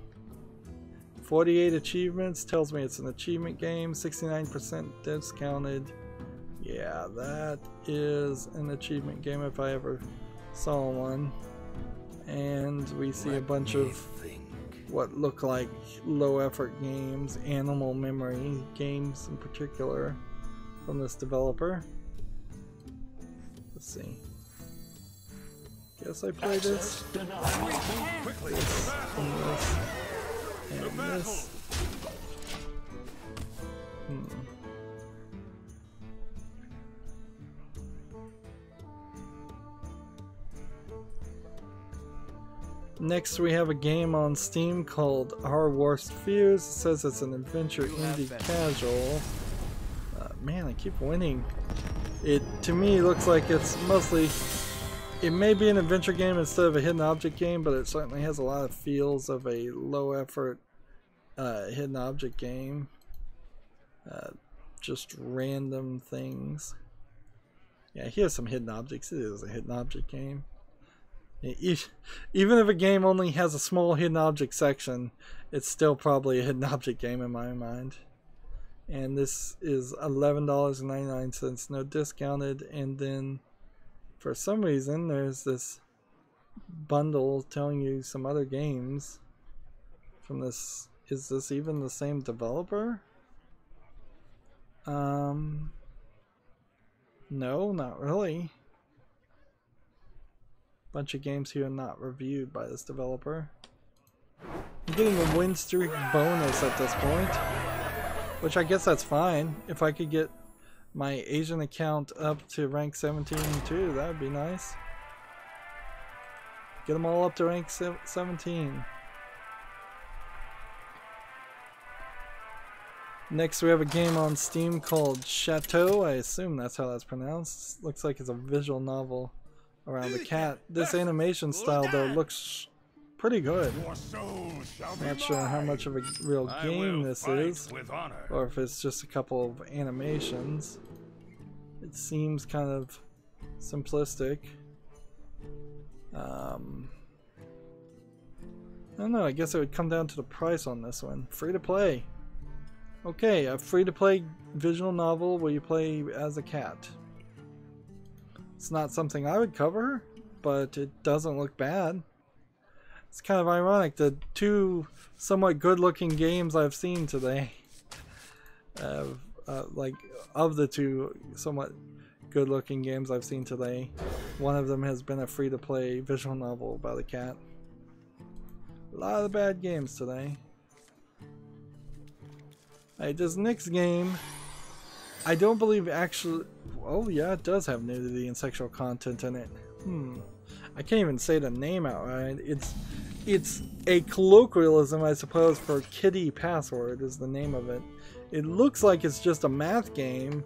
48 achievements, tells me it's an achievement game, 69% discounted. Yeah, that is an achievement game if I ever saw one. And we see a bunch of what look like low effort games, animal memory games in particular, from this developer. Let's see. Guess I play this. This and this. Next we have a game on Steam called Our Worst Fears. It says it's an adventure indie casual. Man, I keep winning. It, to me, looks like it's mostly... It may be an adventure game instead of a hidden object game, but it certainly has a lot of feels of a low effort hidden object game. Just random things. Yeah, here's some hidden objects. It is a hidden object game. Even if a game only has a small hidden object section, it's still probably a hidden object game in my mind. And this is $11.99, no discounted, and then for some reason there's this bundle telling you some other games from this. Is this even the same developer? No, not really. Bunch of games here not reviewed by this developer. I'm getting a win streak bonus at this point, which I guess that's fine. If I could get my Asian account up to rank 17 too, that would be nice. Get them all up to rank 17. Next we have a game on Steam called Chateau. I assume that's how that's pronounced. Looks like it's a visual novel around a cat. This animation style though looks pretty good. Not sure how much of a real game this is, or if it's just a couple of animations. It seems kind of simplistic. I don't know, I guess it would come down to the price on this one. Free to play. Okay, a free to play visual novel where you play as a cat. It's not something I would cover, but it doesn't look bad. It's kind of ironic. The two somewhat good-looking games I've seen today, like of the two somewhat good-looking games I've seen today, one of them has been a free-to-play visual novel about a cat. A lot of bad games today. Alright, this next game, I don't believe actually... Oh yeah, it does have nudity and sexual content in it. I can't even say the name outright. It's a colloquialism, I suppose, for Kitty Password is the name of it. It looks like it's just a math game,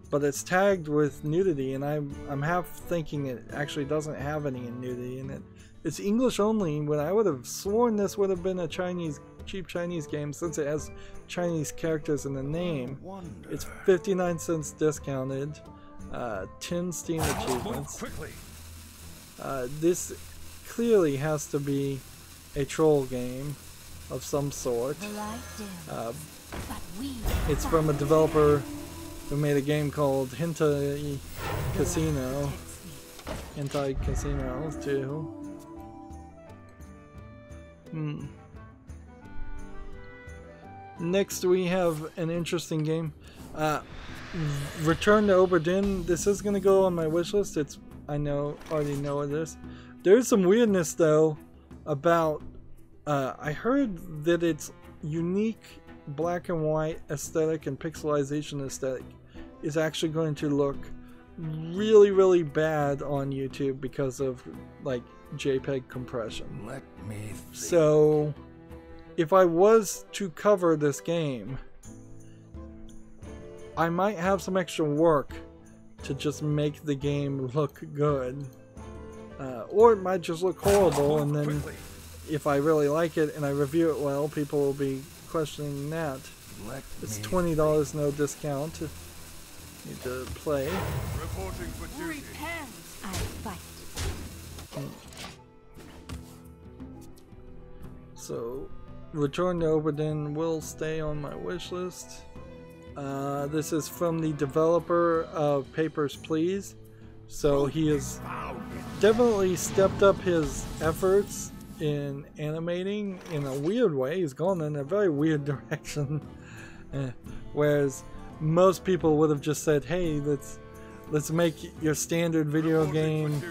but it's tagged with nudity, and I'm half thinking it actually doesn't have any nudity in it. It's English only, but I would have sworn this would have been a cheap Chinese game since it has Chinese characters in the name. It's 59 cents discounted, 10 Steam achievements. This clearly has to be a troll game of some sort. It's from a developer who made a game called Hentai Casino 2. Next we have an interesting game. Return to Oberdin. This is going to go on my wish list. I already know it is. There's some weirdness though about I heard that its unique black and white aesthetic and pixelization aesthetic is actually going to look really, really bad on YouTube because of like JPEG compression. Let me think. So if I was to cover this game, I might have some extra work to just make the game look good, or it might just look horrible, and then if I really like it and I review it well, people will be questioning that. It's $20, no discount. Need to play. Reporting for duty. Repent. I fight. So, Return to Oberdin will stay on my wish list. This is from the developer of Papers, Please. So he has definitely stepped up his efforts in animating in a weird way. He's gone in a very weird direction. Whereas most people would have just said, hey, let's make your standard video game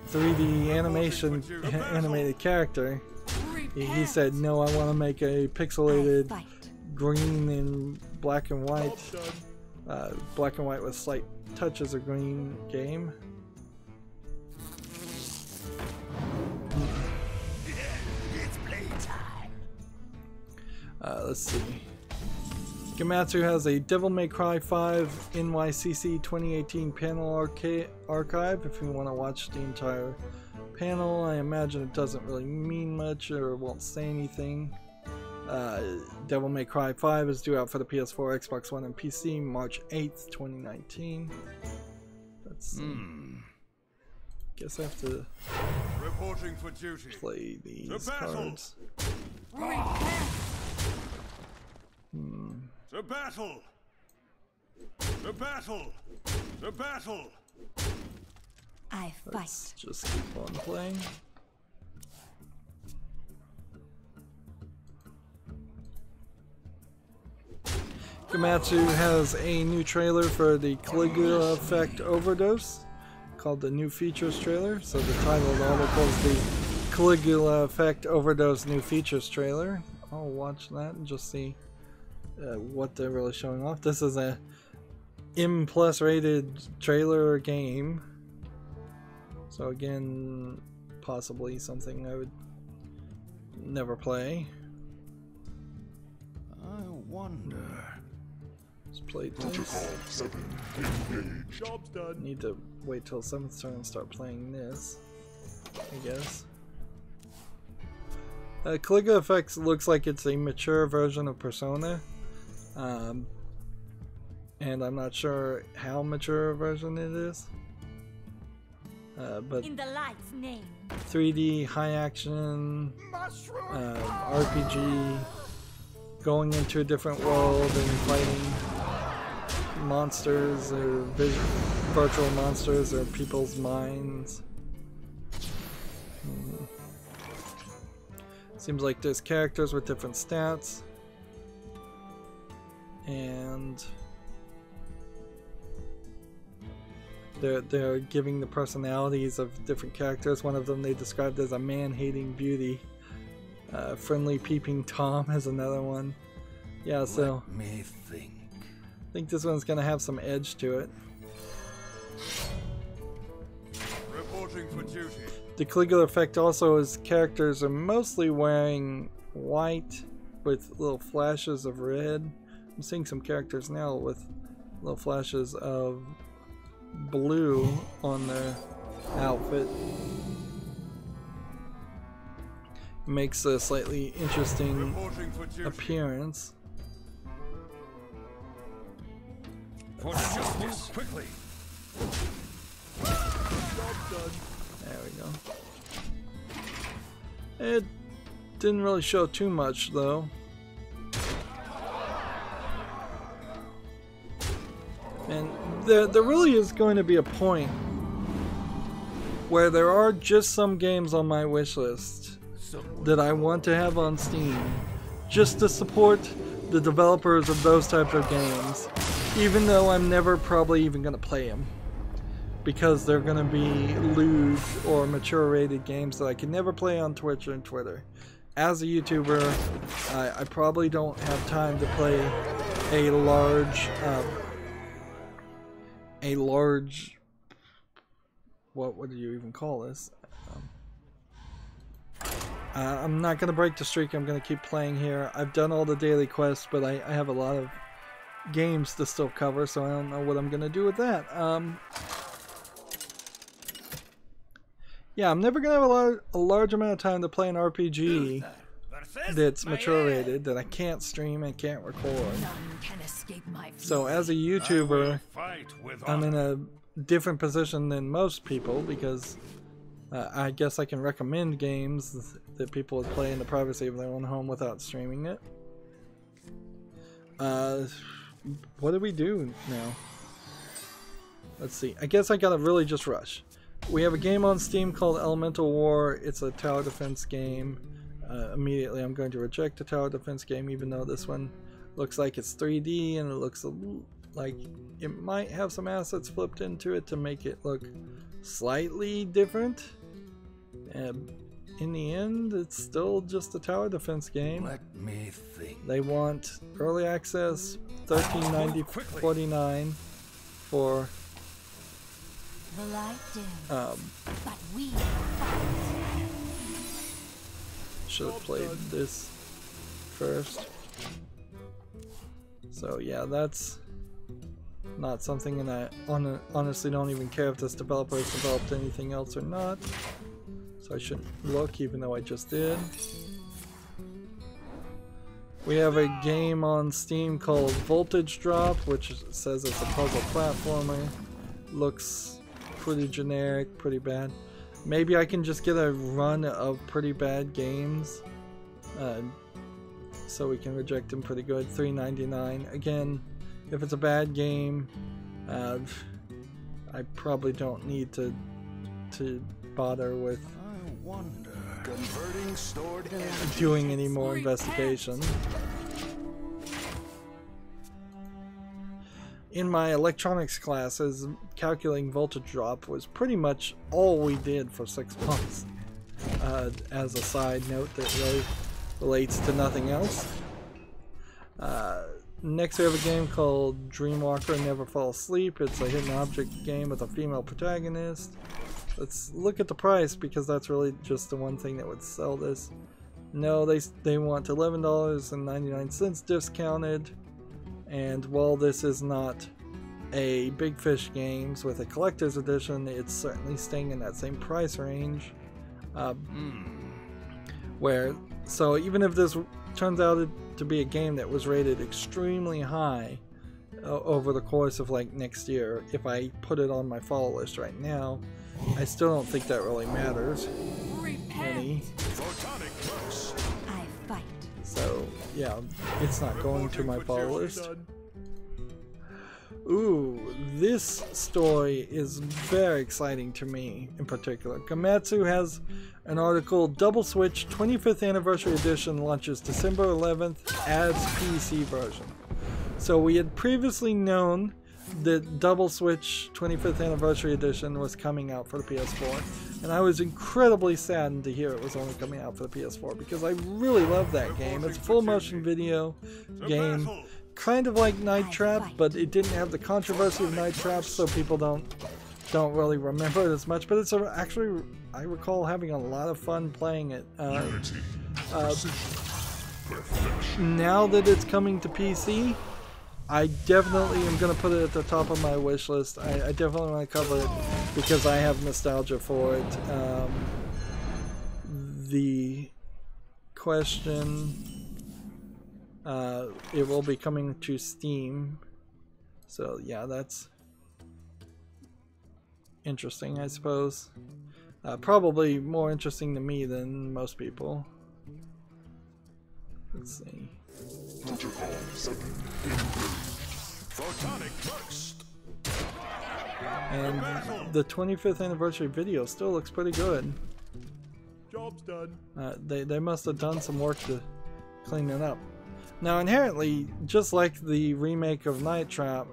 3D animation animated character. He said, no, I want to make a pixelated green and black and white with slight touches of green game. It's playtime. Let's see. Gamatsu has a Devil May Cry 5 NYCC 2018 panel archive if you want to watch the entire panel. I imagine it doesn't really mean much or won't say anything. Devil May Cry 5 is due out for the PS4, Xbox One, and PC March 8th, 2019. Let's see. Guess I have to Reporting for duty. play these cards. To battle! To battle! To battle! I fight. Let's just keep on playing. Gamatsu has a new trailer for the Caligula Effect Overdose called the New Features trailer. So the title of the article is the Caligula Effect Overdose New Features trailer. I'll watch that and just see what they're really showing off. This is a M+ rated trailer game. So again, possibly something I would never play. I wonder. Let's play this. Job's done. Need to wait till 7th turn and start playing this, I guess. Caligula Effects looks like it's a mature version of Persona. And I'm not sure how mature a version it is. But In the light's name. 3D, high action, RPG, going into a different world and fighting monsters or virtual monsters or people's minds. Seems like there's characters with different stats. And they're giving the personalities of different characters. One of them they described as a man-hating beauty. Friendly peeping Tom is another one. Yeah, so Let me think. I think this one's gonna have some edge to it. Reporting for duty. The Caligula effect also is characters are mostly wearing white with little flashes of red. I'm seeing some characters now with little flashes of blue on their outfit. Makes a slightly interesting Reporting for duty. appearance. For justice. Quickly. There we go. It didn't really show too much though. And there really is going to be a point where there are just some games on my wish list that I want to have on Steam just to support the developers of those types of games, even though I'm never probably even going to play them, because they're going to be lewd or mature rated games that I can never play on Twitch and Twitter. As a YouTuber, I probably don't have time to play a large what do you even call this? I'm not going to break the streak. I'm going to keep playing here. I've done all the daily quests, but I have a lot of games to still cover, so I don't know what I'm going to do with that. Yeah, I'm never going to have a large amount of time to play an RPG that's mature rated, that I can't stream and can't record. None can escape my view. So as a YouTuber, Fight with I'm in honor. a different position than most people, because I guess I can recommend games that people would play in the privacy of their own home without streaming it. What do we do now? Let's see. I guess I gotta really just rush. We have a game on Steam called Elemental War. It's a tower defense game. Immediately I'm going to reject the tower defense game, even though this one looks like it's 3D and it looks like it might have some assets flipped into it to make it look slightly different. In the end, it's still just a tower defense game. Let me think. They want early access, $13.49 for The light dim, but we fight. should have played this first. So yeah, that's not something, and I honestly don't even care if this developer has developed anything else or not. So I shouldn't look, even though I just did. We have a game on Steam called Voltage Drop, which says it's a puzzle platformer. Looks pretty generic, pretty bad. Maybe I can just get a run of pretty bad games, so we can reject them pretty good. $3.99. Again, if it's a bad game, I probably don't need to bother with I wonder. Converting stored energy. doing any more investigation. In my electronics classes, calculating voltage drop was pretty much all we did for 6 months. As a side note that really relates to nothing else. Next we have a game called Dreamwalker Never Fall Asleep. It's a hidden object game with a female protagonist. Let's look at the price, because that's really just the one thing that would sell this. No, they want $11.99 discounted. And while this is not a Big Fish Games with a collector's edition, it's certainly staying in that same price range. So even if this turns out to be a game that was rated extremely high over the course of like next year, if I put it on my follow list right now, I still don't think that really matters any. Photonic curse. I fight. So yeah, it's not going to my Reporting follow for list. duty. Ooh, this story is very exciting to me in particular. Gamatsu has an article, Double Switch 25th Anniversary Edition launches December 11th, adds PC version. So we had previously known that Double Switch 25th Anniversary Edition was coming out for the PS4, and I was incredibly saddened to hear it was only coming out for the PS4 because I really love that game. It's a full motion video game, kind of like Night Trap, but it didn't have the controversy of Night Trap, so people don't really remember it as much. But it's actually, I recall having a lot of fun playing it. Now that it's coming to PC, I definitely am going to put it at the top of my wish list. I definitely want to cover it because I have nostalgia for it. The question, it will be coming to Steam. So yeah, that's interesting, I suppose. Probably more interesting to me than most people. Let's see. Protocol 7. Photonic burst. And the 25th anniversary video still looks pretty good. Job's done. They must have done some work to clean it up. Now, inherently, just like the remake of Night Trap,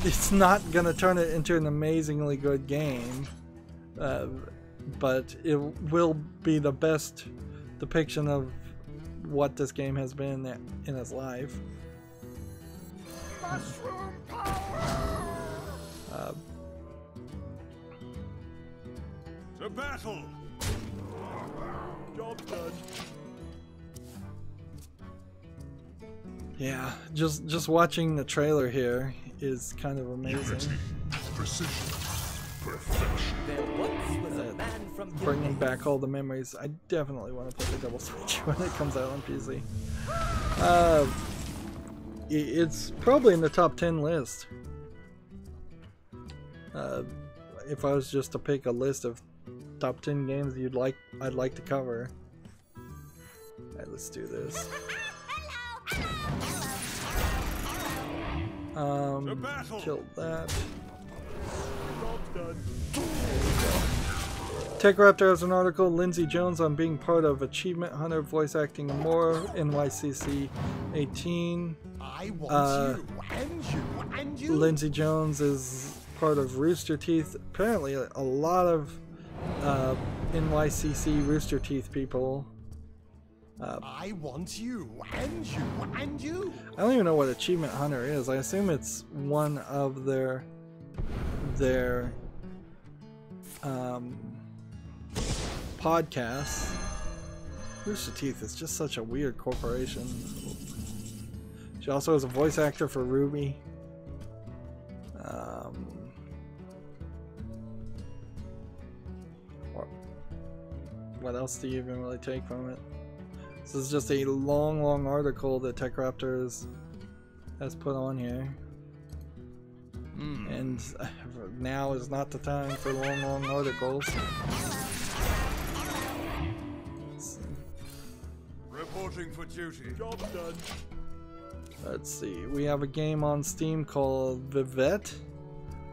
it's not going to turn it into an amazingly good game, but it will be the best depiction of what this game has been in its life. Mushroom power. To battle. Job's done. Yeah, just watching the trailer here is kind of amazing. Precision. Perfection. There once was a man from Bringing back all the memories. I definitely want to play the Double Switch when it comes out on PC. It's probably in the top 10 list. If I was just to pick a list of top 10 games I'd like to cover. Alright, let's do this. Killed that. TechRaptor has an article, Lindsay Jones on being part of Achievement Hunter voice acting more, NYCC 18. I want you. Lindsay Jones is part of Rooster Teeth. Apparently a lot of NYCC Rooster Teeth people. I want you and you. I don't even know what Achievement Hunter is. I assume it's one of their podcasts. Rooster Teeth is just such a weird corporation. She also is a voice actor for Ruby. What else do you even really take from it? This is just a long article that TechRaptor has put on here. And now is not the time for long articles. Reporting for duty. Job's done. Let's see. We have a game on Steam called Vivette.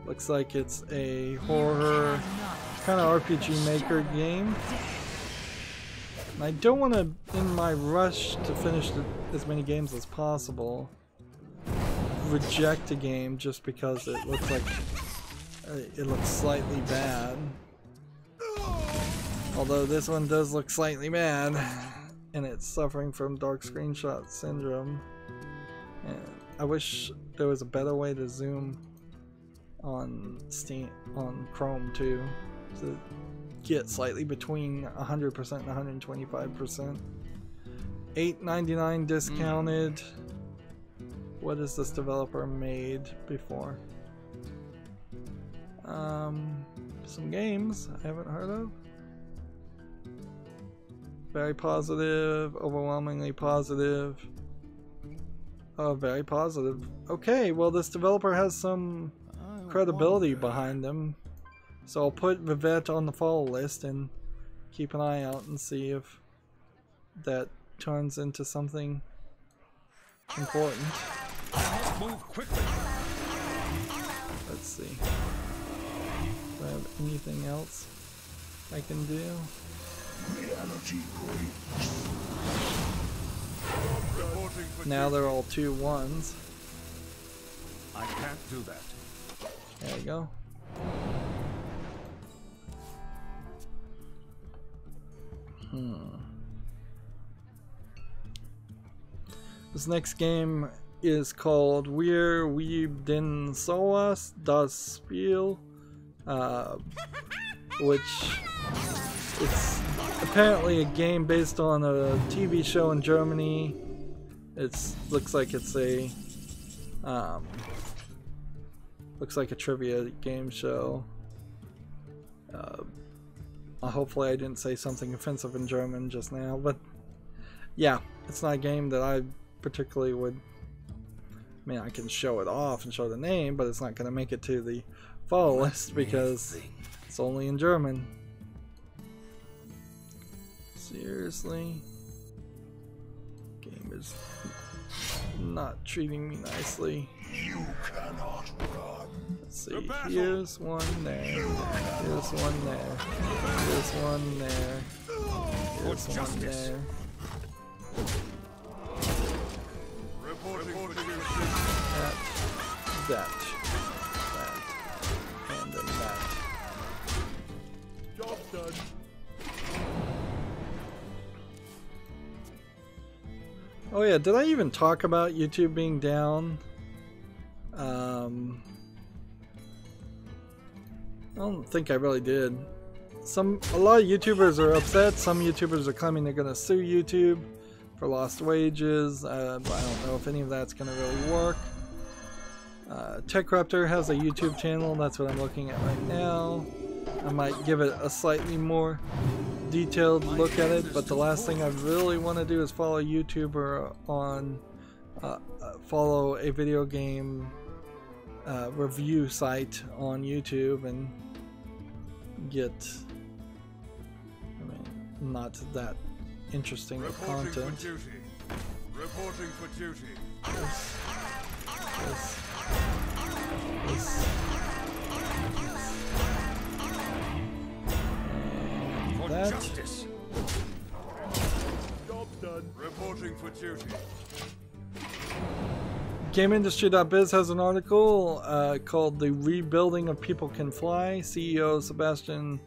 Looks like it's a horror kind of RPG maker game. And I don't want to, in my rush to finish as many games as possible, reject a game just because it looks like it looks slightly bad. Although this one does look slightly bad, and it's suffering from dark screenshot syndrome. And I wish there was a better way to zoom on Steam, on Chrome too, to get slightly between 100% and 125%. $8.99 discounted. What has this developer made before? Some games I haven't heard of. Very positive, overwhelmingly positive. Oh, very positive. Okay, well this developer has some credibility behind them. So I'll put Vivette on the follow list and keep an eye out and see if that turns into something important. Move quickly. Let's see. I have anything else I can do? Now they're all 2-1s. I can't do that. There you go. This next game is called Wir den Sowas das Spiel, which it's apparently a game based on a TV show in Germany. Looks like it's a trivia game show. Hopefully I didn't say something offensive in German just now, but yeah, it's not a game that I particularly would. I mean, I can show it off and show the name, but it's not going to make it to the follow list because it's only in German. Seriously? Game is not treating me nicely. You cannot run. Let's see. Here's one there. Here's one there. Here's one there. Here's one there. That, and then that. Job done. Oh yeah, did I even talk about YouTube being down? I don't think I really did. A lot of YouTubers are upset. Some YouTubers are claiming they're gonna sue YouTube for lost wages. I don't know if any of that's gonna really work. TechRaptor has a YouTube channel. That's what I'm looking at right now. I might give it a slightly more detailed look at it, but the last thing I really want to do is follow a YouTuber on follow a video game review site on YouTube and get, I mean, not that interesting of content. Reporting for duty. This. For that. justice. Job done. Reporting for duty. GameIndustry.biz has an article called "The Rebuilding of People Can Fly." CEO Sebastian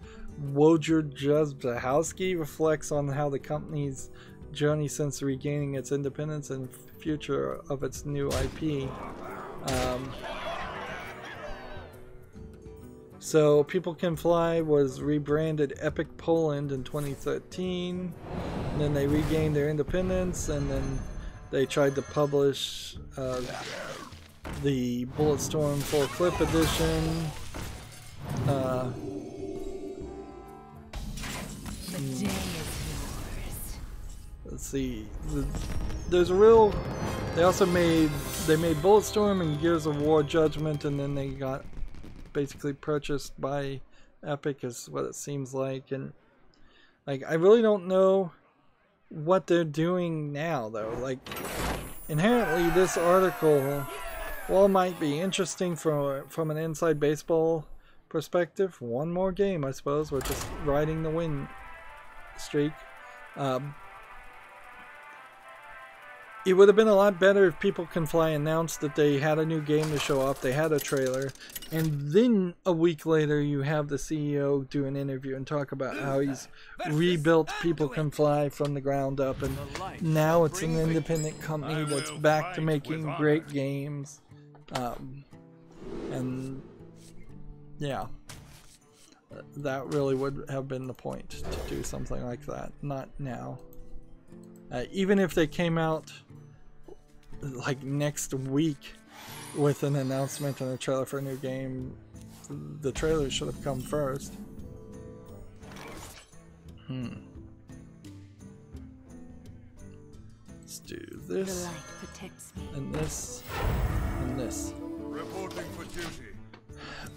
Wojciechowski reflects on how the company's journey since regaining its independence and future of its new IP. So People Can Fly was rebranded Epic Poland in 2013, and then they regained their independence, and then they tried to publish the Bulletstorm 4 Clip Edition. Let's see. There's a real. They also made Bulletstorm and Gears of War Judgment, and then they got basically purchased by Epic, is what it seems like. And like, I really don't know what they're doing now, though. Like, inherently, this article, while it might be interesting from an inside baseball perspective, one more game, I suppose. We're just riding the win streak. It would have been a lot better if People Can Fly announced that they had a new game to show off, they had a trailer, and then a week later you have the CEO do an interview and talk about how he's rebuilt People Can Fly from the ground up, and now it's an independent company that's back to making great games. And yeah, that really would have been the point, to do something like that, not now. Even if they came out like next week with an announcement and a trailer for a new game, the trailer should have come first. Let's do this, The light protects me. and this, and this. Reporting for duty.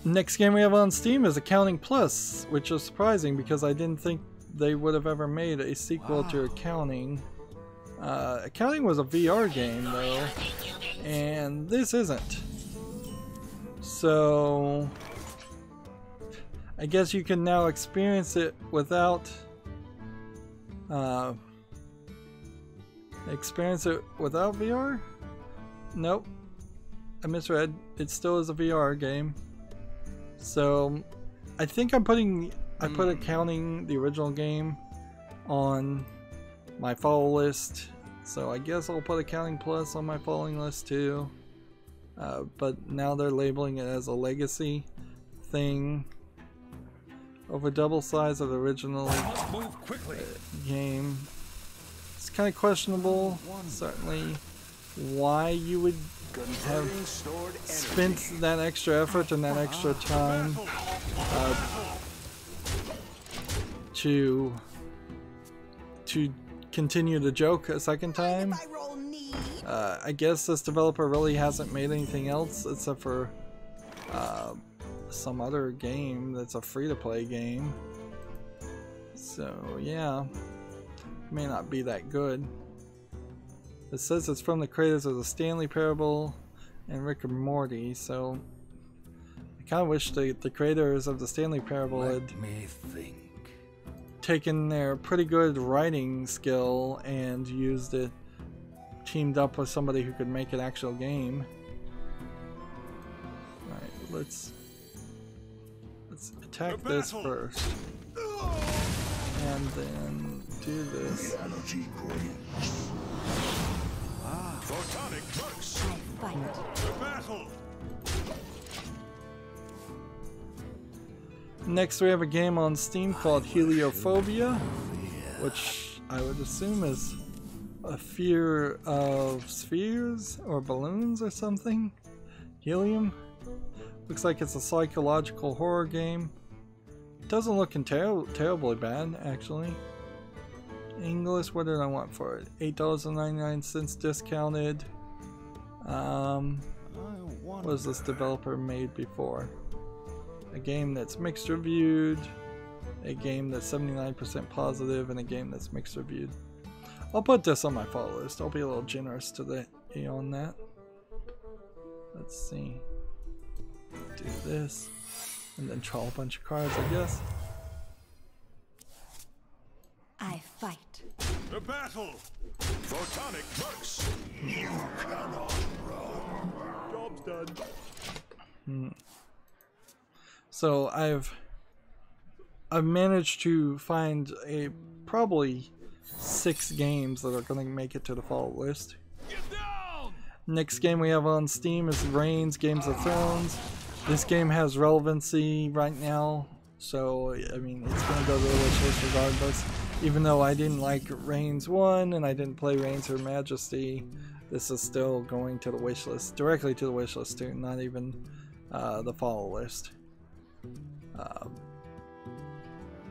Next game we have on Steam is Accounting Plus, which is surprising because I didn't think they would have ever made a sequel to Accounting. Accounting was a VR game though, and this isn't. So I guess you can now experience it without VR? Nope. I misread. It still is a VR game. So I think I put it counting the original game on my follow list. So I guess I'll put Accounting Plus on my following list too. But now they're labeling it as a legacy thing. Over double size of the original game. It's kind of questionable, certainly, why you would have spent that extra effort and that extra time to continue the joke a second time. I guess this developer really hasn't made anything else except for some other game that's a free-to-play game. So yeah, it may not be that good. It says it's from the creators of the Stanley Parable and Rick and Morty, so I kind of wish the creators of the Stanley Parable had taken their pretty good writing skill and used it, teamed up with somebody who could make an actual game. Alright, let's attack this first. And then do this. Next we have a game on Steam called Heliophobia, which I would assume is a fear of spheres or balloons or something. Helium. Looks like it's a psychological horror game. Doesn't look terribly bad, actually. English, what did I want for it? $8.99 discounted. What has this developer made before? A game that's mixed reviewed, a game that's 79% positive, and a game that's mixed reviewed. I'll put this on my follow list. I'll be a little generous to on that. Let's see. Do this, and then draw a bunch of cards, I guess. I fight. The battle! Photonic burst! You cannot run. Job's done. So I've managed to find probably 6 games that are going to make it to the follow list. Next game we have on Steam is Reigns Games of Thrones. This game has relevancy right now, so I mean it's going to go to the wishlist regardless. Even though I didn't like Reigns 1 and I didn't play Reigns Her Majesty, this is still going to the wishlist, directly to the wishlist too, not even the follow list.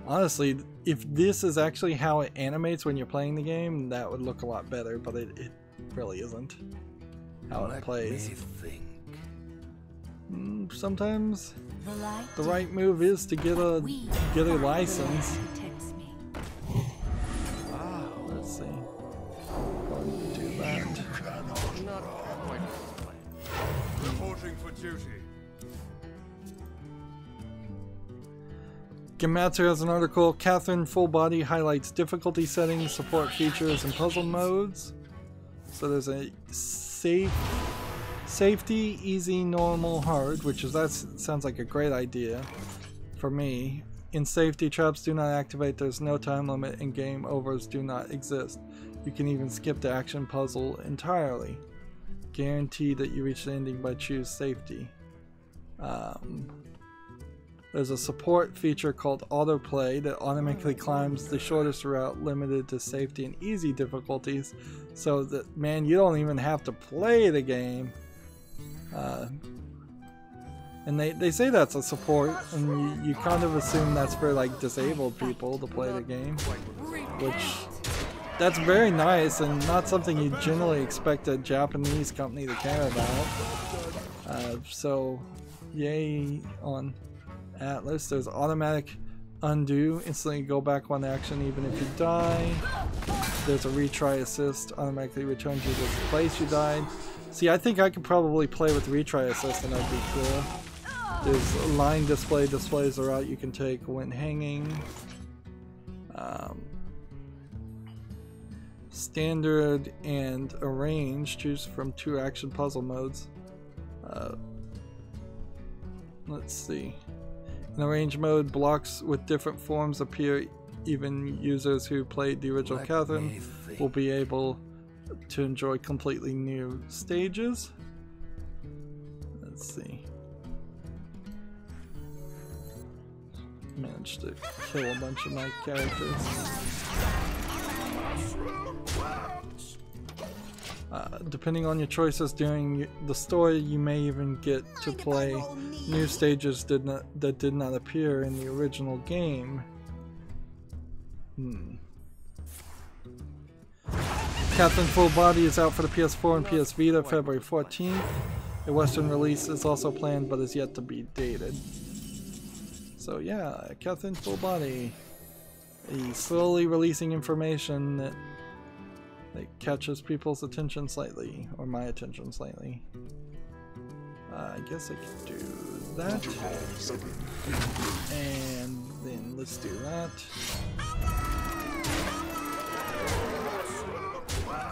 Honestly, if this is actually how it animates when you're playing the game, that would look a lot better, but it really isn't how it plays. Sometimes the right move is to get a license. Let's see. Do that. Reporting for duty. Gematsu has an article. Catherine Full Body highlights difficulty settings, support features, and puzzle modes. So there's a safety, easy, normal, hard, which is sounds like a great idea for me. In safety, traps do not activate, there's no time limit, and game overs do not exist. You can even skip the action puzzle entirely. Guarantee that you reach the ending by choose safety. There's a support feature called autoplay that automatically climbs the shortest route limited to safety and easy difficulties, so that, man, you don't even have to play the game. And they say that's a support, and you kind of assume that's for like disabled people to play the game, which that's very nice and not something you generally expect a Japanese company to care about. So yay on Atlas. There's automatic undo, instantly go back one action even if you die. There's a retry assist, automatically returns you to the place you died. See, I think I could probably play with retry assist and that'd be cool. There's a line display, displays the route you can take when hanging. Standard and arrange, choose from 2 action puzzle modes. Let's see. In arrange mode, blocks with different forms appear. Even users who played the original Catherine will be able to enjoy completely new stages. Let's see. Managed to kill a bunch of my characters. Depending on your choices during the story, you may even get to play new stages that did not appear in the original game. Catherine Full Body is out for the PS4 and PS Vita February 14th. A Western release is also planned but is yet to be dated. So yeah, Catherine Full Body. He's slowly releasing information that catches people's attention slightly, or my attention slightly. I guess I could do that. And then let's do that.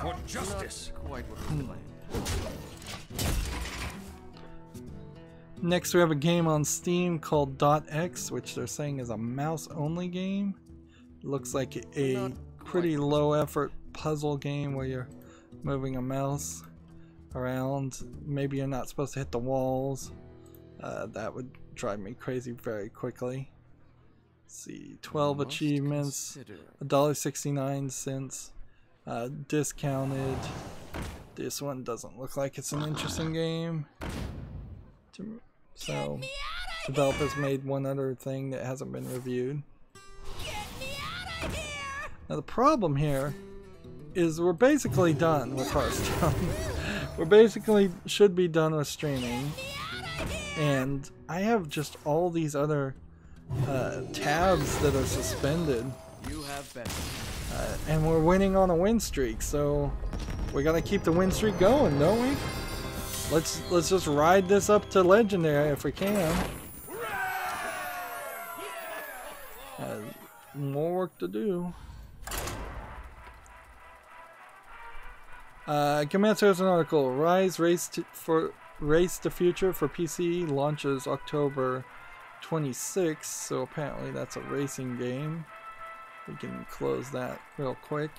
For justice. Not quite what we planned. Next we have a game on Steam called .x, which they're saying is a mouse-only game. It looks like a pretty low-effort puzzle game where you're moving a mouse around. Maybe you're not supposed to hit the walls. That would drive me crazy very quickly. Let's see, 12 achievements, $1.69, discounted. This one doesn't look like it's an interesting game. So, developers made one other thing that hasn't been reviewed. Now the problem here is we're basically done with Hearthstone. We're basically should be done with streaming, and I have just all these other tabs that are suspended. You have been. And we're winning on a win streak, so we gotta keep the win streak going, don't we? Let's just ride this up to legendary if we can. More work to do. Commence here's an article. Rise Race to Future for PC launches October 26th, so apparently that's a racing game. We can close that real quick.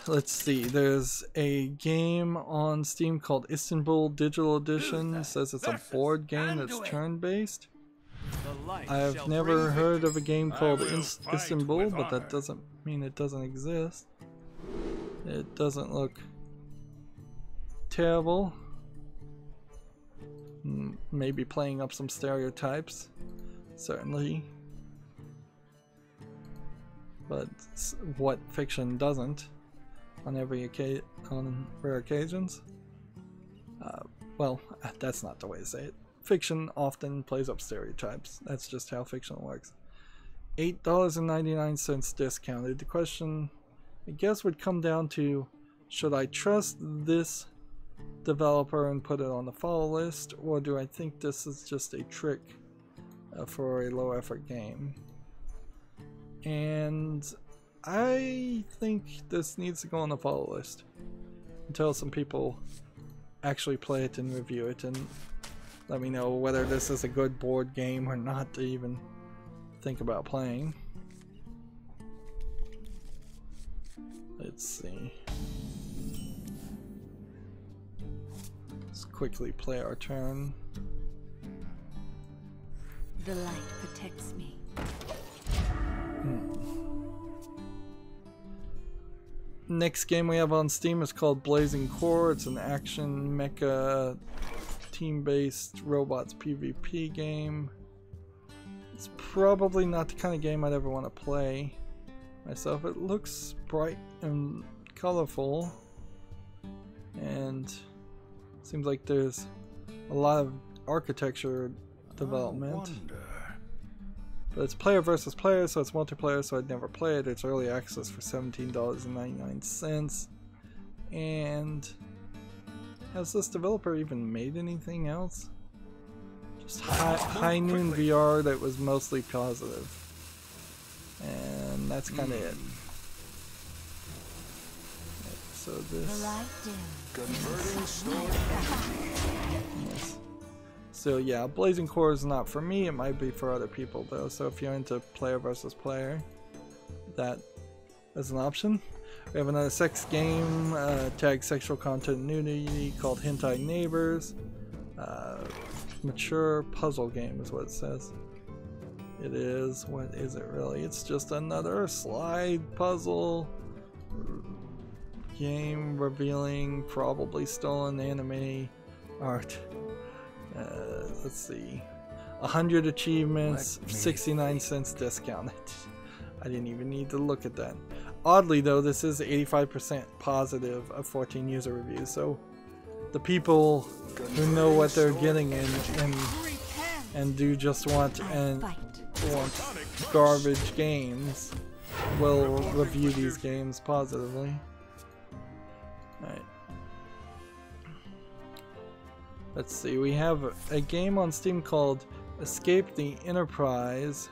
Let's see, there's a game on Steam called Istanbul Digital Edition. It says it's a board game that's turn-based. I've never heard of a game called Istanbul, but that doesn't mean it doesn't exist. It doesn't look terrible. Maybe playing up some stereotypes, certainly. But what fiction doesn't? On rare occasions. Well, that's not the way to say it. Fiction often plays up stereotypes. That's just how fiction works. $8.99 discounted. The question, I guess, would come down to, should I trust this developer and put it on the follow list, or do I think this is just a trick for a low effort game? And I think this needs to go on the follow list until some people actually play it and review it and let me know whether this is a good board game or not to even think about playing. Let's see. Let's quickly play our turn. The light protects me. Next game we have on Steam is called Blazing Core. It's an action mecha team-based robots PvP game. It's probably not the kind of game I'd ever want to play myself. It looks bright and colorful, and seems like there's a lot of architecture development. But it's player versus player, so it's multiplayer, so I'd never play it. It's early access for $17.99. And Has this developer even made anything else? Just High Noon VR that was mostly positive. And that's kind of it. Okay, so this... Converting stored Yes. So yeah, Blazing Core is not for me. It might be for other people though. So if you're into player versus player, that is an option. We have another sex game, tag sexual content nudity, called Hentai Neighbors. Mature puzzle game is what it says. It is. What is it really? It's just another slide puzzle game revealing probably stolen anime art. Let's see. 100 achievements, 69 cents discounted. I didn't even need to look at that. Oddly though, this is 85% positive of 14 user reviews, so the people who know what they're getting and do just want garbage games will review these games positively. Alright. Let's see, we have a game on Steam called Escape the Enterprise,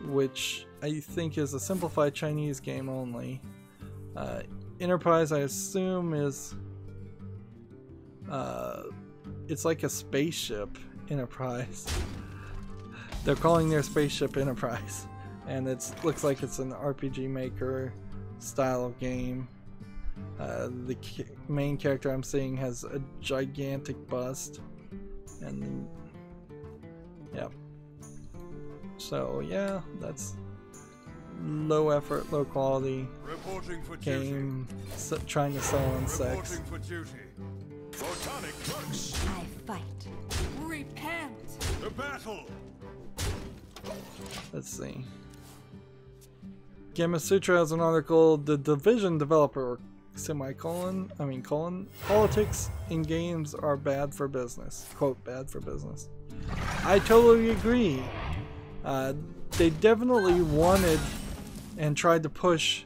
which I think is a simplified Chinese game only. Enterprise, I assume, is it's like a spaceship Enterprise. They're calling their spaceship Enterprise, and it looks like it's an RPG Maker style of game. The main character I'm seeing has a gigantic bust, and yeah. So yeah, that's low effort, low quality game trying to sell on sex. I fight. Repent. The battle. Let's see. Gamasutra has an article, the Division developer, colon, politics in games are bad for business. Quote, bad for business. I totally agree. They definitely wanted and tried to push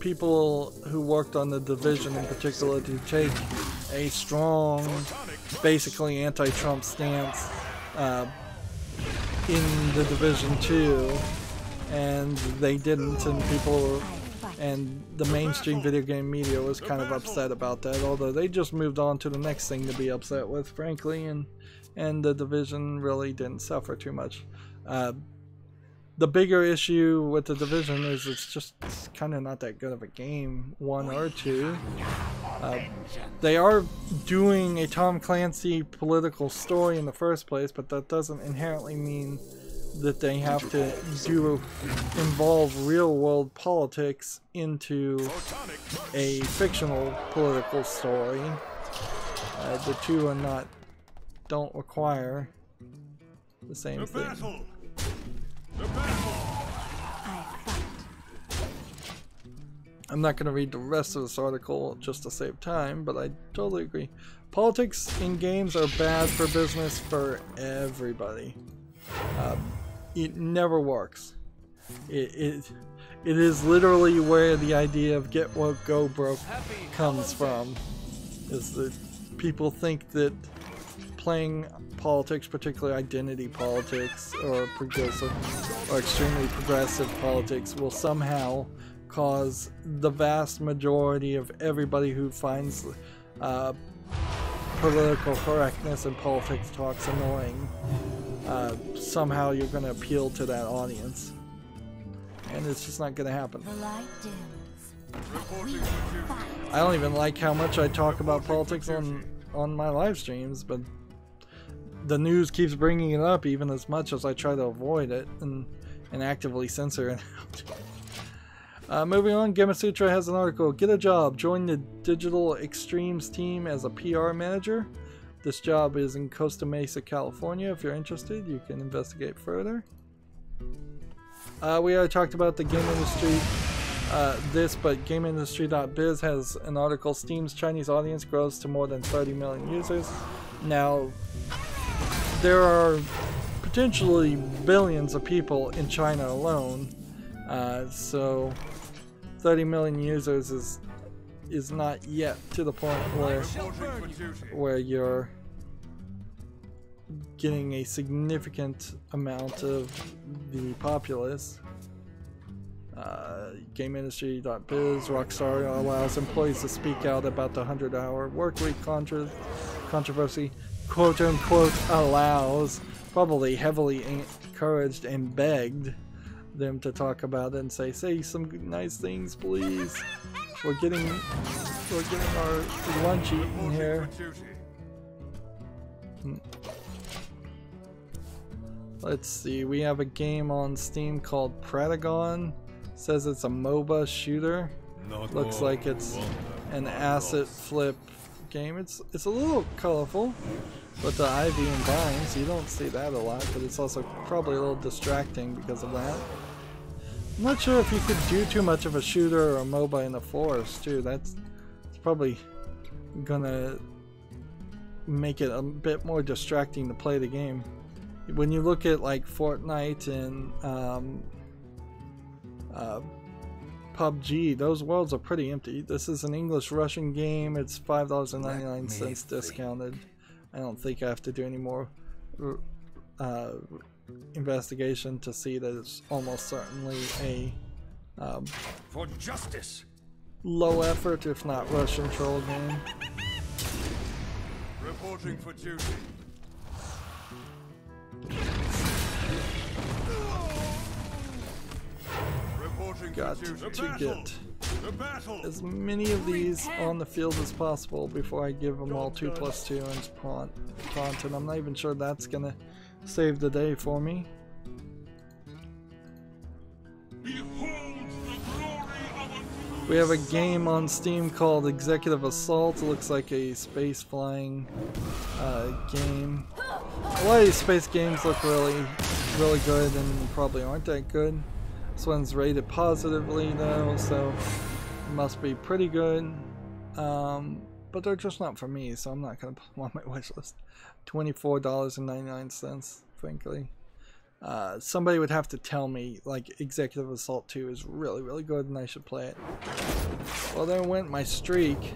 people who worked on the Division in particular to take a strong, basically anti-Trump stance in the Division 2, and they didn't, and the mainstream video game media was kind of upset about that, although they just moved on to the next thing to be upset with, frankly, and the Division really didn't suffer too much. The bigger issue with the Division is it's kind of not that good of a game, 1 or 2. They are doing a Tom Clancy political story in the first place, but that doesn't inherently mean that they have to involve real-world politics into a fictional political story. The two are don't require the same thing. I'm not going to read the rest of this article just to save time, but I totally agree. Politics in games are bad for business for everybody. It never works. It is literally where the idea of get woke, go broke comes from. Is that people think that playing politics, particularly identity politics or progressive or extremely progressive politics, will somehow cause the vast majority of everybody who finds political correctness and politics talks annoying. Somehow you're going to appeal to that audience, and it's just not going to happen. I don't even like how much I talk about politics on my live streams, but the news keeps bringing it up even as much as I try to avoid it and actively censor it out. Moving on, Gamasutra has an article, get a job, join the Digital Extremes team as a PR manager. This job is in Costa Mesa, California. If you're interested, you can investigate further. We already talked about the game industry, but GameIndustry.biz has an article, Steam's Chinese audience grows to more than 30 million users. Now, there are potentially billions of people in China alone, so 30 million users is not yet to the point where you're getting a significant amount of the populace. GameIndustry.biz, Rockstar allows employees to speak out about the 100-hour workweek controversy. Quote unquote allows, probably heavily encouraged and begged them to talk about it and say some nice things, please. We're getting our lunch eaten here. Let's see, we have a game on Steam called Pratagon. Says it's a MOBA shooter. Looks like it's an asset flip game. It's a little colorful, but the ivy and vines, you don't see that a lot, but it's also probably a little distracting because of that. I'm not sure if you could do too much of a shooter or a MOBA in the forest too. It's probably gonna make it a bit more distracting to play the game. When you look at like Fortnite and PUBG, those worlds are pretty empty. This is an English-Russian game. It's $5.99 discounted. I don't think I have to do any more investigation to see that it's almost certainly a for justice. Low effort, if not Russian troll game. Reporting for duty. Got to get as many of these on the field as possible before I give them all 2+2 and taunt, and I'm not even sure that's gonna save the day for me. We have a game on Steam called Executive Assault. It looks like a space flying game. A lot of these space games look really good and probably aren't that good. This one's rated positively though, so it must be pretty good. But they're just not for me, so I'm not gonna put them on my wish list. $24.99, frankly. Somebody would have to tell me like Executive Assault 2 is really good and I should play it. Well, there went my streak.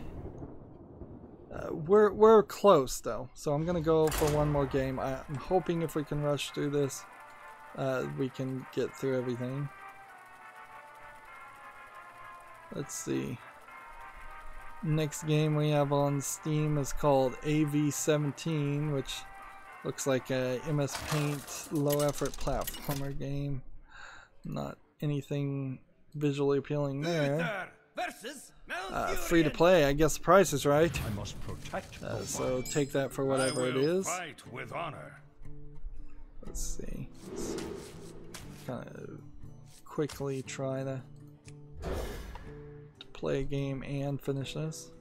We're close though, so I'm gonna go for one more game. I'm hoping if we can rush through this, we can get through everything. Let's see. Next game we have on Steam is called AV17, which looks like a MS Paint low effort platformer game. Not anything visually appealing there. Free to play, I guess the price is right. I must protect so take that for whatever it is. Fight with honor. Let's see. Let's kind of quickly try to play a game and finish this.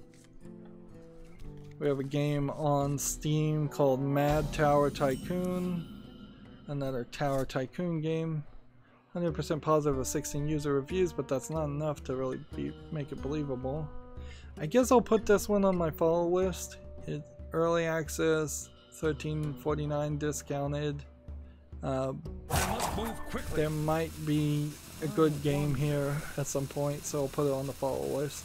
We have a game on Steam called Mad Tower Tycoon. Another Tower Tycoon game. 100% positive with 16 user reviews, but that's not enough to really make it believable. I guess I'll put this one on my follow list. It's early access, $13.49 discounted. There might be a good game here at some point, so I'll put it on the follow list.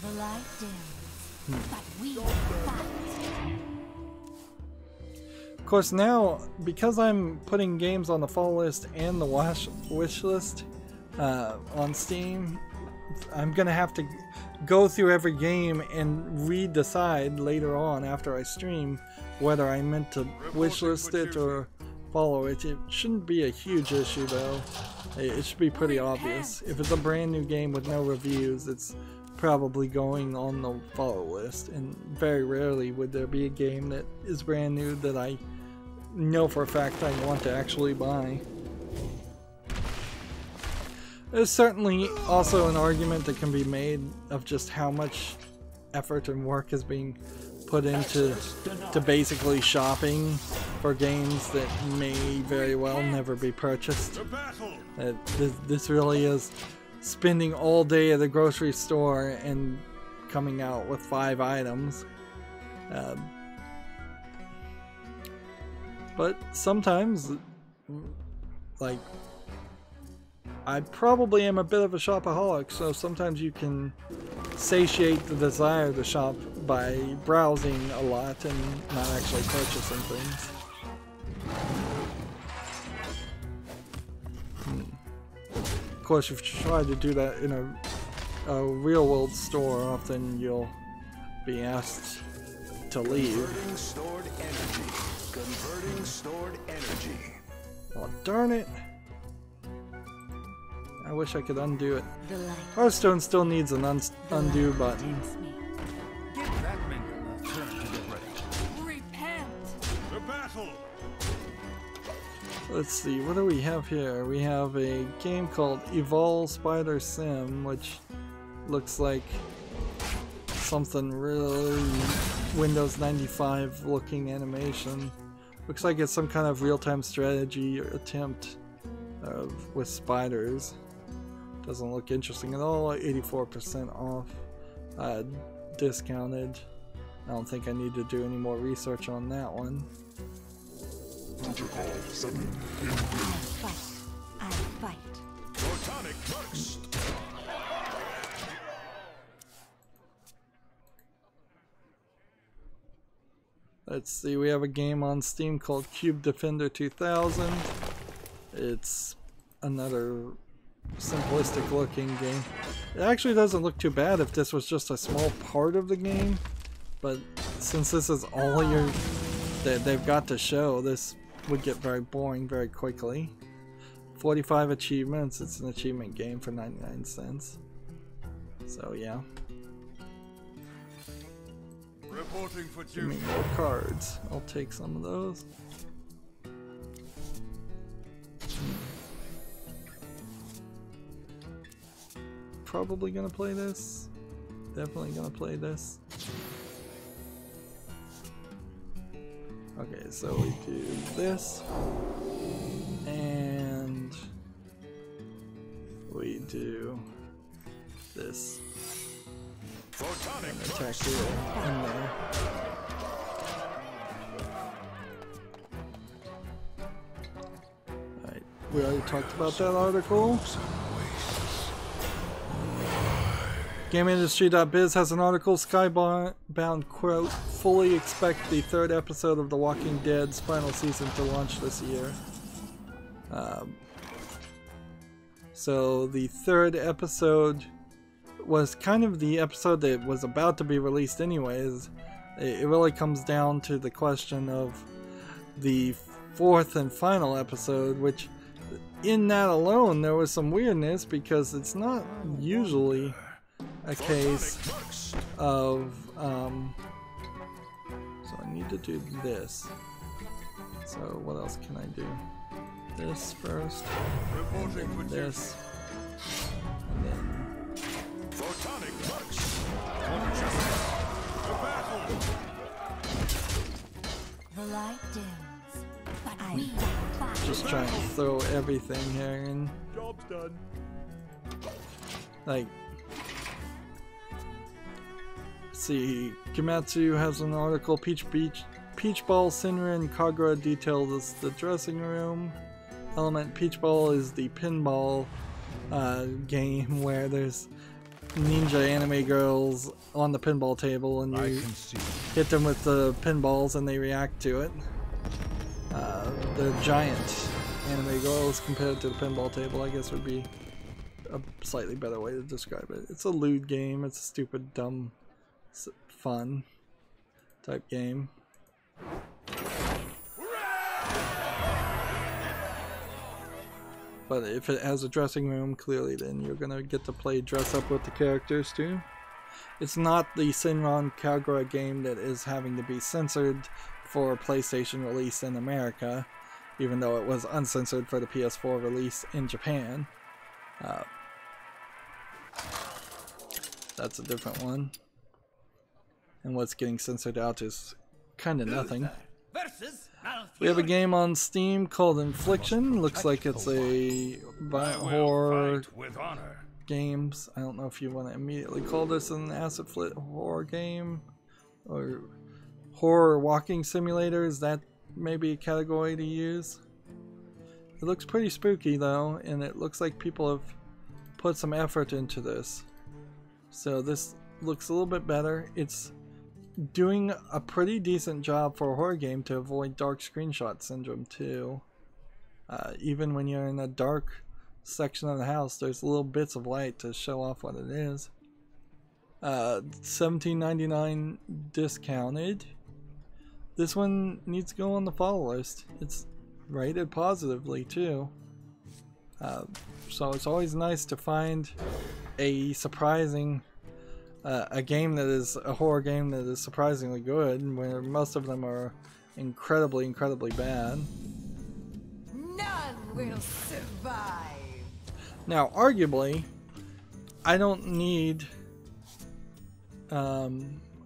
The light dims, but we fight. Of course, now because I'm putting games on the follow list and the wish list on Steam, I'm gonna have to go through every game and redecide later on after I stream whether I meant to wish list it or follow it. It shouldn't be a huge issue though. It should be pretty obvious. If it's a brand new game with no reviews, it's probably going on the follow list, and very rarely would there be a game that is brand new that I know for a fact I want to actually buy. There's certainly also an argument that can be made of just how much effort and work is being put into basically shopping for games that may very well never be purchased. This really is spending all day at the grocery store and coming out with 5 items. But sometimes, like, I probably am a bit of a shopaholic, so sometimes you can satiate the desire to shop by browsing a lot and not actually purchasing things. Of course, if you try to do that in a real-world store, often you'll be asked to leave. Converting stored energy. Converting stored energy. Oh, darn it! I wish I could undo it. The light Hearthstone still needs an undo button. tempts me. Give that minion a turn to get ready. Repent. The battle! Let's see, what do we have here? We have a game called Evol Spider Sim, which looks like something really Windows 95 looking animation. Looks like it's some kind of real-time strategy attempt with spiders. Doesn't look interesting at all. 84% off, discounted. I don't think I need to do any more research on that one. Protocol 7. I fight. Photonic burst. Let's see, we have a game on Steam called Cube Defender 2000. It's another simplistic looking game. It actually doesn't look too bad if this was just a small part of the game, but since this is all that they've got to show, this would get very boring very quickly. 45 achievements, it's an achievement game for 99 cents. So yeah. Reporting for Give me duty. more cards. I'll take some of those. Probably gonna play this. Definitely gonna play this. Okay, so we do this. And we do this. Photonic Attack here in there. Alright, we already talked about that article. GameIndustry.biz has an article, Skybound quote, fully expect the third episode of The Walking Dead's final season to launch this year. So the third episode was kind of the episode that was about to be released anyways. It really comes down to the question of the fourth and final episode, which in that alone there was some weirdness because it's not usually a case of so I need to do this. So what else can I do? This first, and then this, and then Photonic burst. The light dims, but we fight. just trying to throw everything here in. Job's done. Like, see, Kimetsu has an article, Peach Ball, Sinra, and Kagura details the dressing room. Element Peach Ball is the pinball game where there's ninja anime girls on the pinball table and you hit them with the pinballs and they react to it. The giant anime girls compared to the pinball table, I guess, would be a slightly better way to describe it. It's a lewd game, it's a stupid, dumb, fun type game. But if it has a dressing room, clearly then you're gonna get to play dress up with the characters too. It's not the Sinron Kagura game that is having to be censored for PlayStation release in America, even though it was uncensored for the PS4 release in Japan. That's a different one. And what's getting censored out is kind of nothing. We have a game on Steam called Infliction. Looks like it's a horror games. I don't know if you want to immediately call this an acid flit horror game or horror walking simulator. Is that maybe a category to use? It looks pretty spooky though, and it looks like people have put some effort into this. So this looks a little bit better. It's doing a pretty decent job for a horror game to avoid dark screenshot syndrome too. Even when you're in a dark section of the house, there's little bits of light to show off what it is. $17.99 discounted. This one needs to go on the follow list. It's rated positively too. So it's always nice to find a surprising a game that is a horror game that is surprisingly good, where most of them are incredibly bad. None will survive. Now, arguably, I don't need. I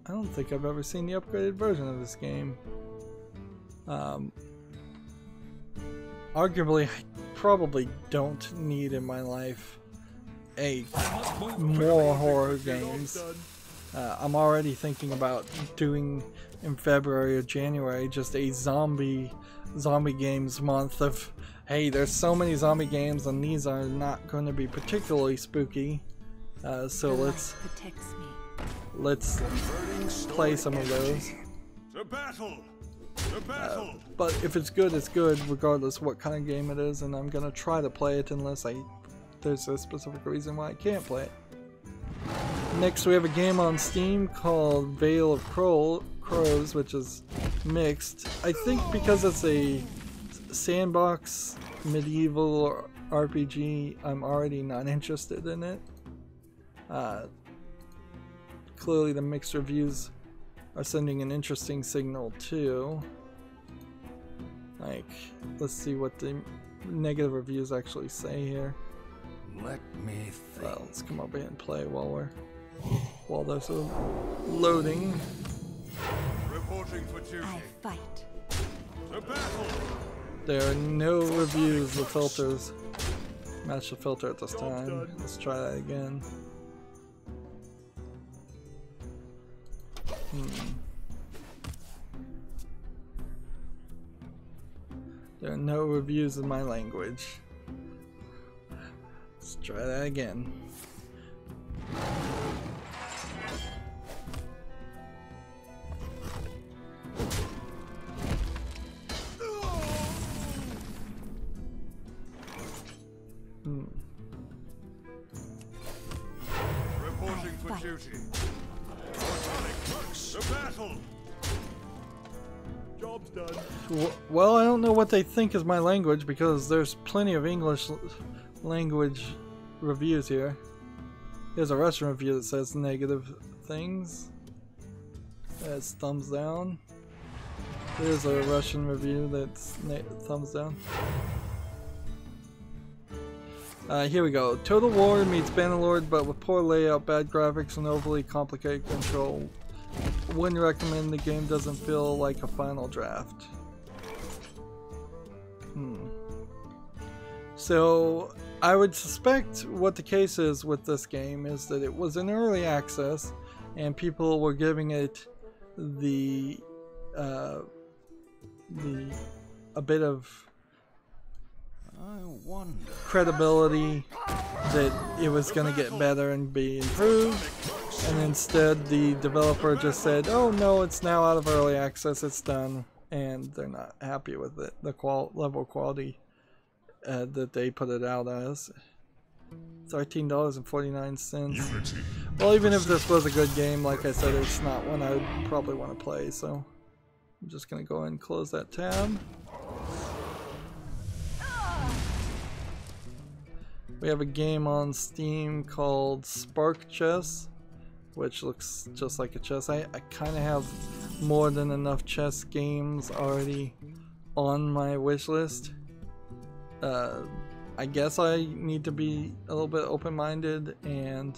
don't think I've ever seen the upgraded version of this game. Arguably, I probably don't need in my life more horror games. I'm already thinking about doing in February or January just a zombie games month of, hey, there's so many zombie games and these are not going to be particularly spooky, so let's play some of those. To battle! But if it's good, it's good regardless what kind of game it is, and I'm gonna try to play it unless there's a specific reason why I can't play it. Next we have a game on Steam called Veil of Crows, which is mixed. I think because it's a sandbox medieval RPG, I'm already not interested in it. Clearly the mixed reviews are sending an interesting signal too. Like, let's see what the negative reviews actually say here. Let me think. Well, let's come over here and play while those are loading. Reporting for duty. I fight. To battle! There are no reviews. The filters match the filter at this time. Let's try that again. There are no reviews in my language. Let's try that again. Reporting for duty. To battle! Job's done. Well, I don't know what they think is my language because there's plenty of English language reviews here. Here's a Russian review that says negative things. That's thumbs down. Here's a Russian review that's thumbs down. Here we go. Total War meets Bannerlord, but with poor layout, bad graphics, and overly complicated control. Wouldn't recommend. The game doesn't feel like a final draft. So I would suspect what the case is with this game is that it was in early access and people were giving it a bit of credibility that it was going to get better and be improved, and instead the developer just said, oh no, it's now out of early access, it's done, and they're not happy with it, the level of quality that they put it out as. $13.49. Well, even if this was a good game, like I said, it's not one I would probably want to play, so I'm just going to go ahead and close that tab. We have a game on Steam called Spark Chess, which looks just like a chess. I kind of have more than enough chess games already on my wish list. I guess I need to be a little bit open-minded and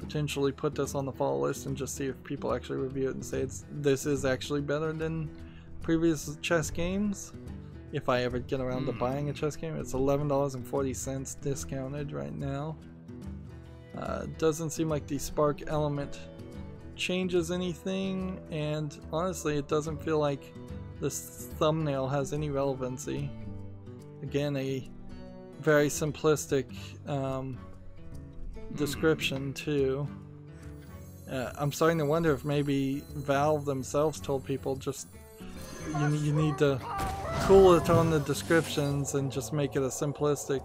potentially put this on the follow list and just see if people actually review it and say this is actually better than previous chess games. If I ever get around to buying a chess game, it's $11.40 discounted right now. Doesn't seem like the spark element changes anything, and honestly it doesn't feel like this thumbnail has any relevancy. Again, a very simplistic description too. I'm starting to wonder if maybe Valve themselves told people just you need to cool it on the descriptions and just make it a simplistic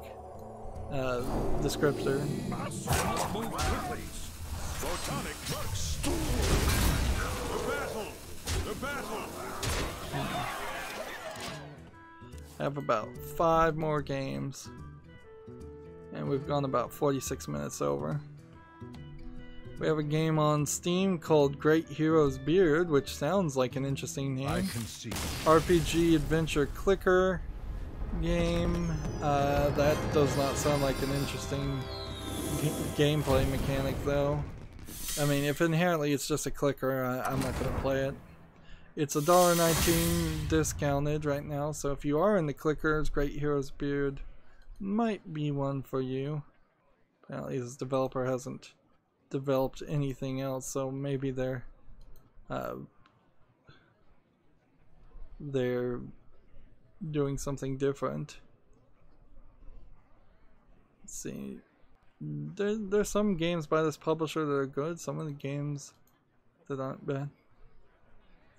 descriptor. Move quickly. Photonic trucks. The battle. The battle. I have about 5 more games, and we've gone about 46 minutes over. We have a game on Steam called Great Hero's Beard, which sounds like an interesting name. I can see. RPG adventure clicker game. That does not sound like an interesting gameplay mechanic though. I mean, if inherently it's just a clicker, I'm not going to play it. It's $1.19 discounted right now, so if you are into clickers, Great Hero's Beard might be one for you. Apparently this developer hasn't developed anything else, so maybe they're doing something different. Let's see. There's some games by this publisher that are good, some of the games that aren't bad.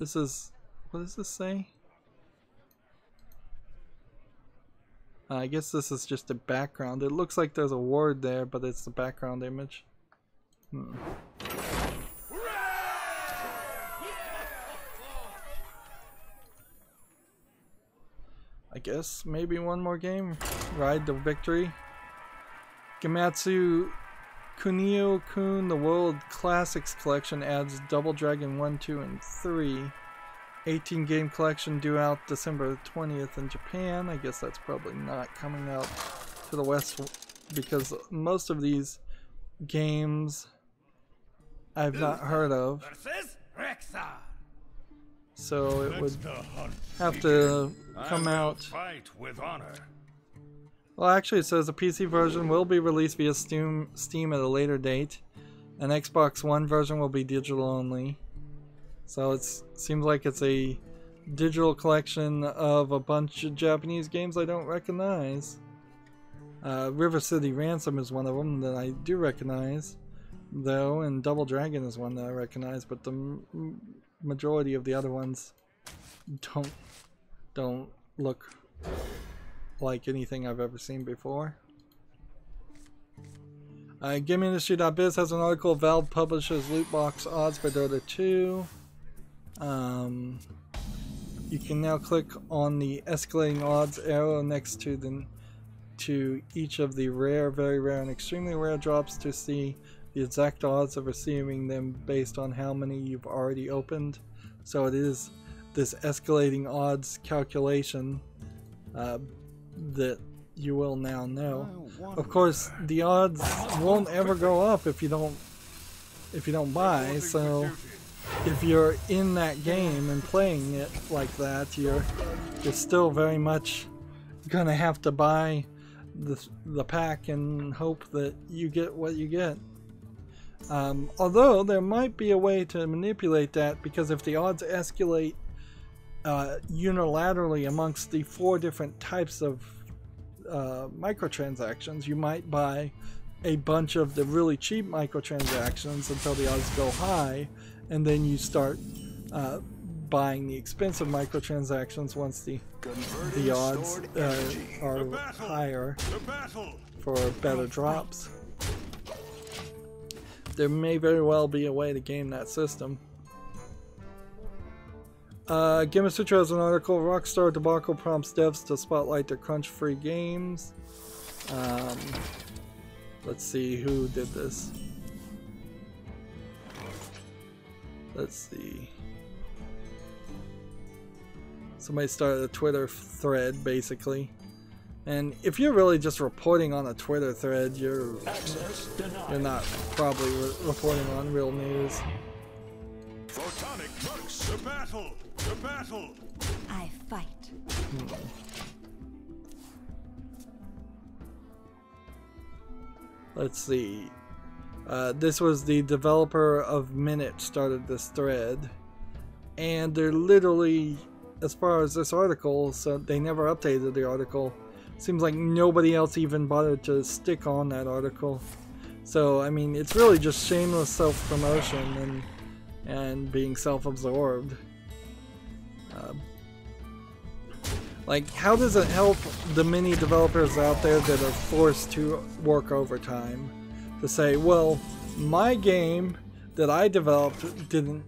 This is, what does this say? I guess this is just a background. It looks like there's a word there, but it's the background image. I guess maybe one more game. Ride to Victory. Gematsu Kunio-kun, the World Classics Collection, adds Double Dragon 1, 2, and 3. 18 game collection due out December 20th in Japan. I guess that's probably not coming out to the West because most of these games I've not heard of. So it would have to come out. Fight with honor. Well, actually it says the PC version will be released via Steam at a later date. An Xbox One version will be digital only. So it seems like it's a digital collection of a bunch of Japanese games I don't recognize. River City Ransom is one of them that I do recognize, though, and Double Dragon is one that I recognize, but the majority of the other ones don't look like anything I've ever seen before. GameIndustry.biz has an article. Valve publishes loot box odds for Dota 2. You can now click on the escalating odds arrow next to each of the rare, very rare, and extremely rare drops to see the exact odds of receiving them based on how many you've already opened. So it is this escalating odds calculation that you will now know. Of course, the odds won't ever go up if you don't buy. So if you're in that game and playing it like that, you're still very much gonna have to buy the pack and hope that you get what you get. Although there might be a way to manipulate that, because if the odds escalate unilaterally amongst the 4 different types of microtransactions, you might buy a bunch of the really cheap microtransactions until the odds go high, and then you start buying the expensive microtransactions once the odds are higher for better drops. There may very well be a way to game that system. Gamasutra has an article. Rockstar debacle prompts devs to spotlight their crunch-free games. Let's see who did this. Let's see. Somebody started a Twitter thread, basically. And if you're really just reporting on a Twitter thread, you're not probably reporting on real news. Photonic trucks, the battle, the battle. I fight. Let's see. This was the developer of Minute started this thread, and they're literally, as far as this article, so they never updated the article, seems like nobody else even bothered to stick on that article. So I mean, it's really just shameless self-promotion and being self-absorbed. Like, how does it help the many developers out there that are forced to work overtime to say, well, my game that I developed didn't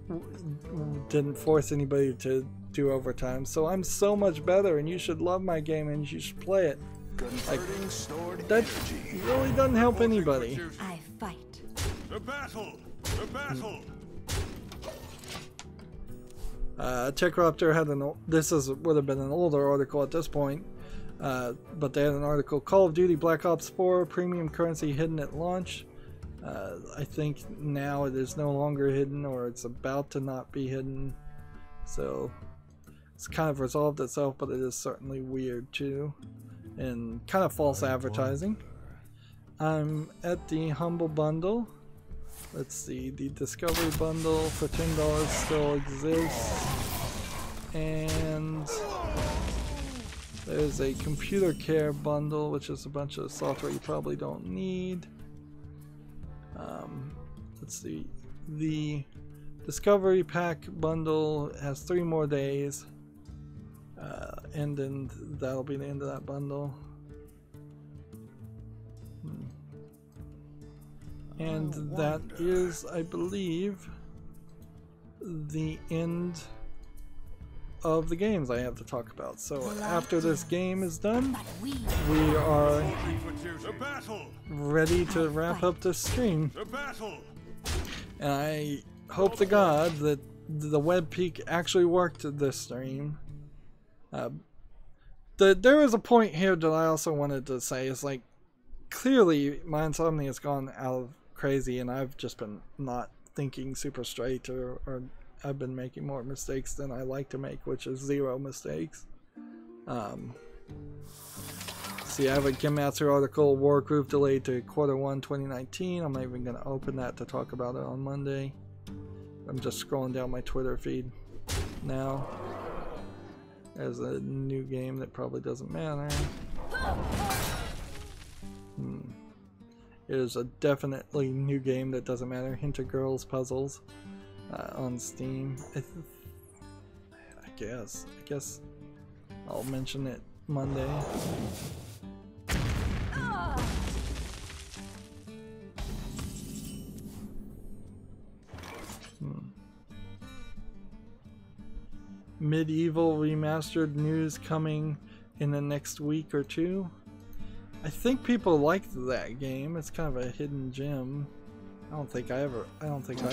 force anybody to do overtime, so I'm so much better and you should love my game and you should play it. Like, that really doesn't help anybody. I fight. The battle! The battle! Techraptor had would have been an older article at this point, but they had an article, Call of Duty Black Ops 4 premium currency hidden at launch. I think now it is no longer hidden, or it's about to not be hidden, so it's kind of resolved itself, but it is certainly weird too, and kind of false advertising. I'm at the Humble Bundle. Let's see, the Discovery Bundle for $10 still exists, and there's a Computer Care Bundle, which is a bunch of software you probably don't need. Let's see, the Discovery Pack Bundle has 3 more days, and then that'll be the end of that bundle. And that is, I believe, the end of the games I have to talk about. So after this game is done, we are ready to wrap up this stream. And I hope to God that the web peak actually worked this stream. There is a point here that I also wanted to say, is like, clearly my insomnia has gone out of crazy and I've just been not thinking super straight, or I've been making more mistakes than I like to make, which is 0 mistakes. See, I have a Game Master article, Warcraft delayed to Q1 2019. I'm not even going to open that to talk about it on Monday. I'm just scrolling down my Twitter feed now. There's a new game that probably doesn't matter. It is a definitely new game that doesn't matter. Hint of Girls Puzzles on Steam. I guess I'll mention it Monday. Medieval Remastered news coming in the next week or 2. I think people liked that game. It's kind of a hidden gem. I don't think I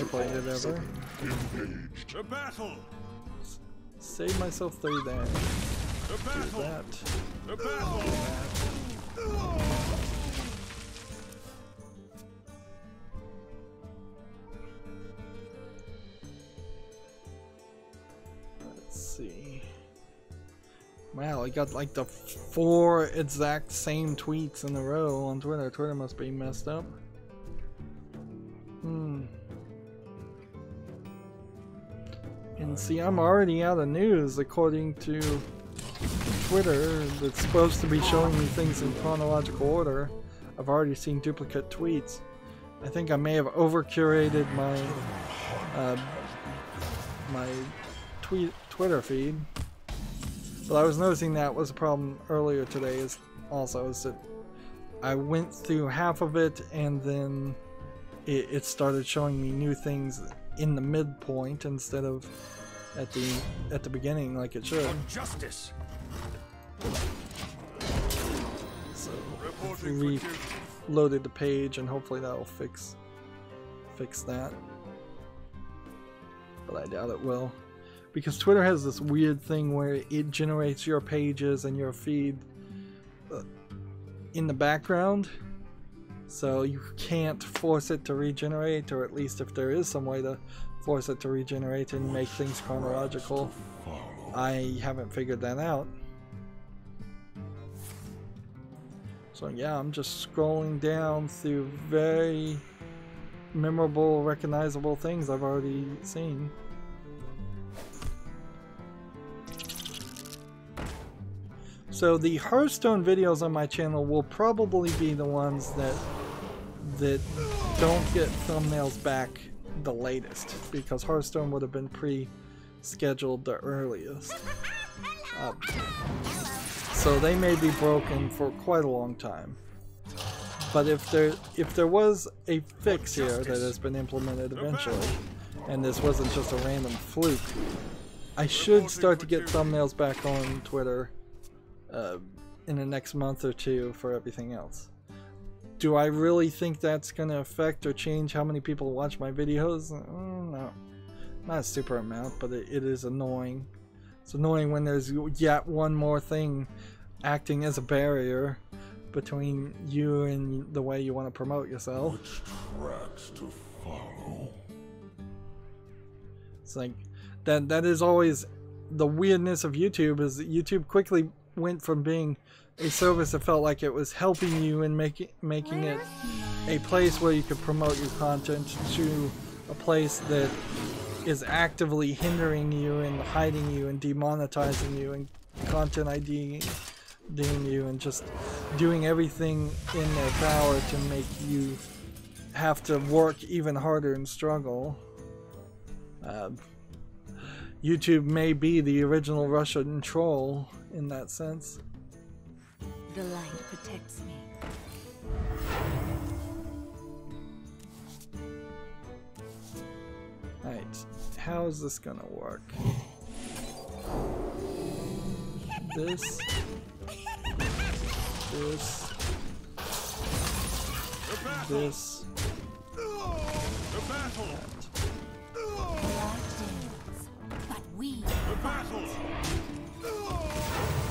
played it ever. The battle. Save myself 30 damage. The battle. Do that. The battle. Let's see. Wow, I got like the 4 exact same tweets in a row on Twitter. Twitter must be messed up. And see, I'm already out of news according to Twitter. That's supposed to be showing me things in chronological order. I've already seen duplicate tweets. I think I may have over-curated my my Twitter feed. But I was noticing that was a problem earlier today, is that I went through half of it and then it started showing me new things in the midpoint instead of at the beginning like it should. Justice. So reloaded the page and hopefully that'll fix that. But I doubt it will. Because Twitter has this weird thing where it generates your pages and your feed in the background. So you can't force it to regenerate, or at least if there is some way to force it to regenerate and make things chronological, I haven't figured that out. So yeah, I'm just scrolling down through very memorable, recognizable things I've already seen. So the Hearthstone videos on my channel will probably be the ones that don't get thumbnails back the latest, because Hearthstone would have been pre-scheduled the earliest. So they may be broken for quite a long time. But if there was a fix here that has been implemented eventually, and this wasn't just a random fluke, I should start to get thumbnails back on Twitter in the next month or two for everything else. Do I really think that's going to affect or change how many people watch my videos? No. Not a super amount, but it is annoying. It's annoying when there's yet one more thing acting as a barrier between you and the way you want to promote yourself. Which tracks to follow? It's like that is always the weirdness of YouTube, is that YouTube quickly went from being a service that felt like it was helping you and making it a place where you could promote your content to a place that is actively hindering you and hiding you and demonetizing you and content IDing you and just doing everything in their power to make you have to work even harder and struggle. YouTube may be the original Russian troll in that sense. The light protects me. Alright, how is this gonna work? This. This. The battle! The light ends, but we The battle!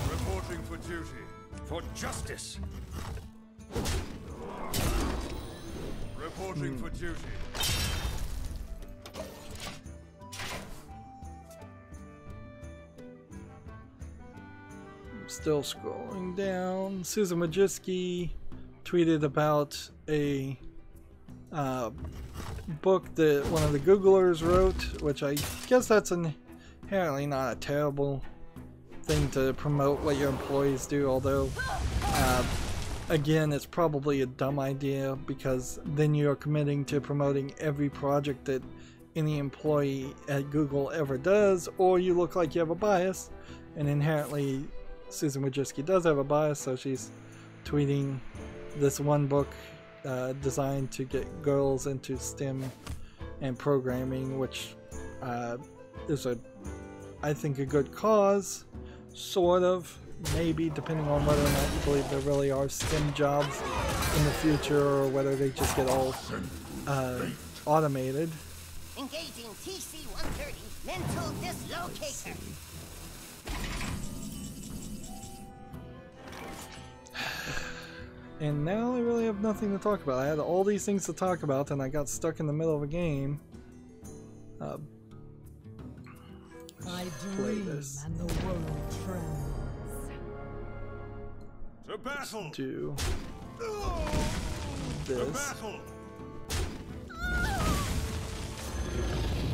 Reporting for duty. For justice! Reporting for duty. Still scrolling down. Susan Wojcicki tweeted about a book that one of the Googlers wrote, which I guess that's inherently not a terrible thing to promote what your employees do, although again, it's probably a dumb idea, because then you're committing to promoting every project that any employee at Google ever does, or you look like you have a bias, and inherently Susan Wojcicki does have a bias, so she's tweeting this one book designed to get girls into STEM and programming, which is I think a good cause, sort of, maybe, depending on whether or not you believe there really are STEM jobs in the future, or whether they just get all automated. Engaging TC-130 mental dislocator. And now I really have nothing to talk about. I had all these things to talk about, and I got stuck in the middle of a game. I play dream this. and the world trembles. To battle! Do To this. battle!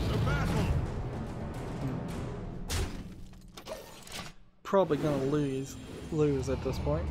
To battle! Probably gonna lose at this point.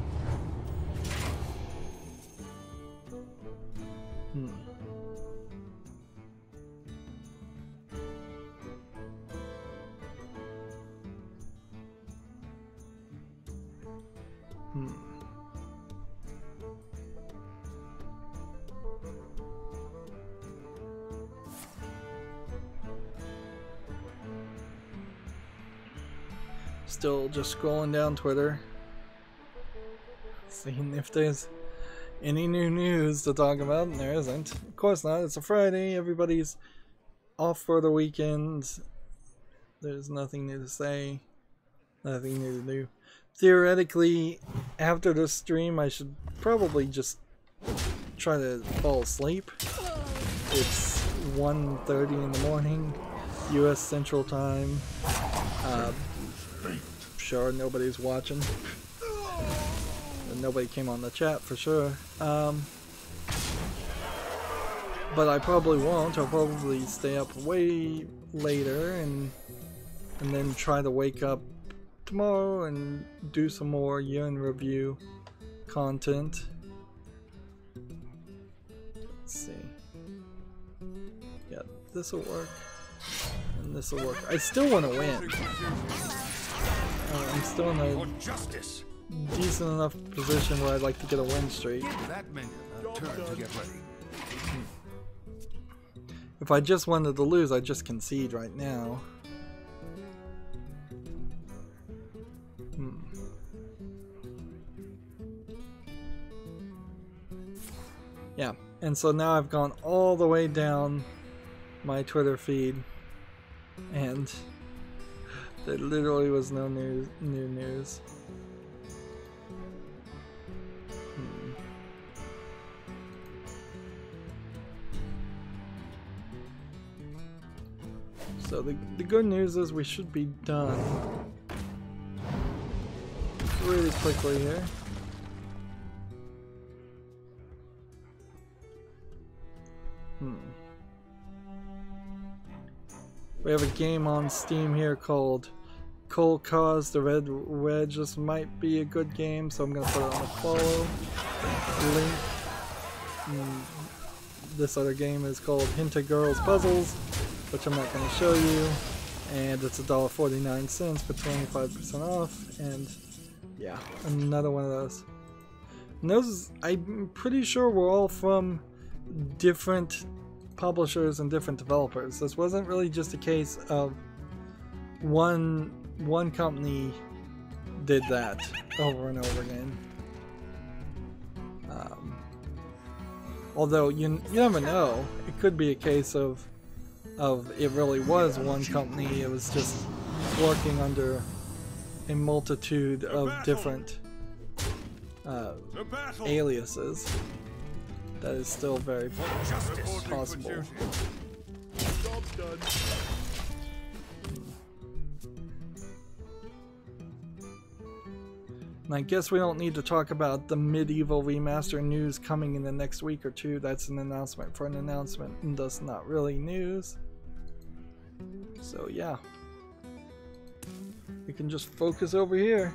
Still just scrolling down Twitter, seeing if there's any new news to talk about, and there isn't. Of course not, it's a Friday, everybody's off for the weekend. There's nothing new to say, nothing new to do. Theoretically, after this stream, I should probably just try to fall asleep. It's 1:30 in the morning, US Central Time. Sure, nobody's watching. And nobody came on the chat for sure. But I probably won't. I'll probably stay up way later and then try to wake up tomorrow and do some more year in review content. Let's see. Yeah, this will work. And this will work. I still want to win. I'm still in a decent enough position where I'd like to get a win streak. That minion turn to get ready. If I just wanted to lose, I'd just concede right now. Yeah, and so now I've gone all the way down my Twitter feed, and there literally was no new news. So the good news is we should be done really quickly here. We have a game on Steam here called Cold Cause the Red Wedge. This might be a good game, so I'm going to put it on the follow link. This other game is called Hinta Girls Puzzles, which I'm not going to show you, and it's $1.49 for 25% off, and yeah, another one of those. And those, I'm pretty sure, were all from different publishers and different developers. This wasn't really just a case of one company did that over and over again. Although you never know, it could be a case of it really was one company. It was just working under a multitude of different aliases. That is still very possible. And I guess we don't need to talk about the Medieval Remaster news coming in the next week or two. That's an announcement for an announcement, and that's not really news. So yeah, we can just focus over here.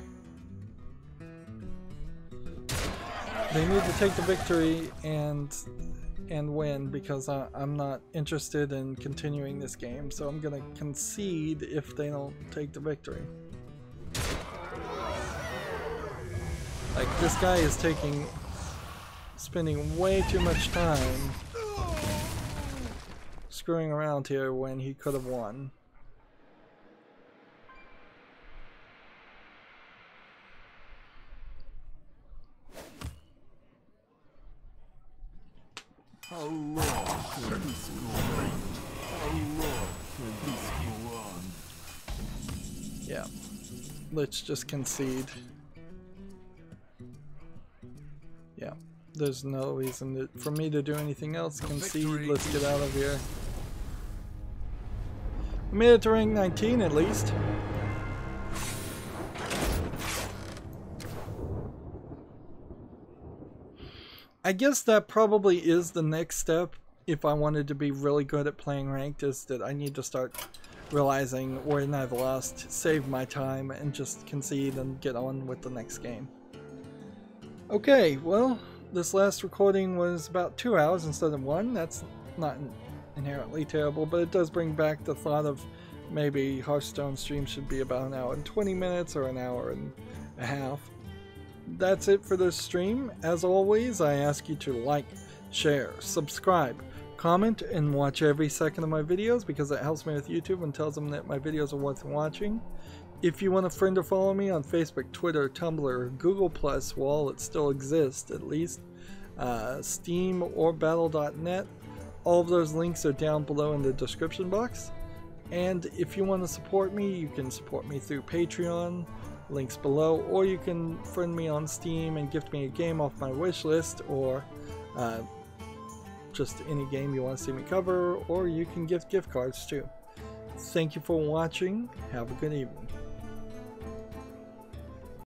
They need to take the victory and win, because I'm not interested in continuing this game, so I'm gonna concede if they don't take the victory. Like, this guy is spending way too much time screwing around here when he could have won. How long can this go on? How long can this go on? Yeah, let's just concede. Yeah, there's no reason for me to do anything else. Concede, let's get out of here. We made it to rank 19 at least. I guess that probably is the next step if I wanted to be really good at playing ranked, is that I need to start realizing when I've lost, save my time, and just concede and get on with the next game. Okay, well, this last recording was about 2 hours instead of 1. That's not inherently terrible, but it does bring back the thought of maybe Hearthstone stream should be about an hour and 20 minutes or an hour and a half. That's it for this stream. As always, I ask you to like, share, subscribe, comment, and watch every second of my videos, because that helps me with YouTube and tells them that my videos are worth watching. If you want a friend or follow me on Facebook, Twitter, Tumblr, Google+, while it still exists at least, Steam or Battle.net, all of those links are down below in the description box. And if you want to support me, you can support me through Patreon, links below, or you can friend me on Steam and gift me a game off my wish list, or just any game you want to see me cover, or you can gift gift cards too. Thank you for watching. Have a good evening.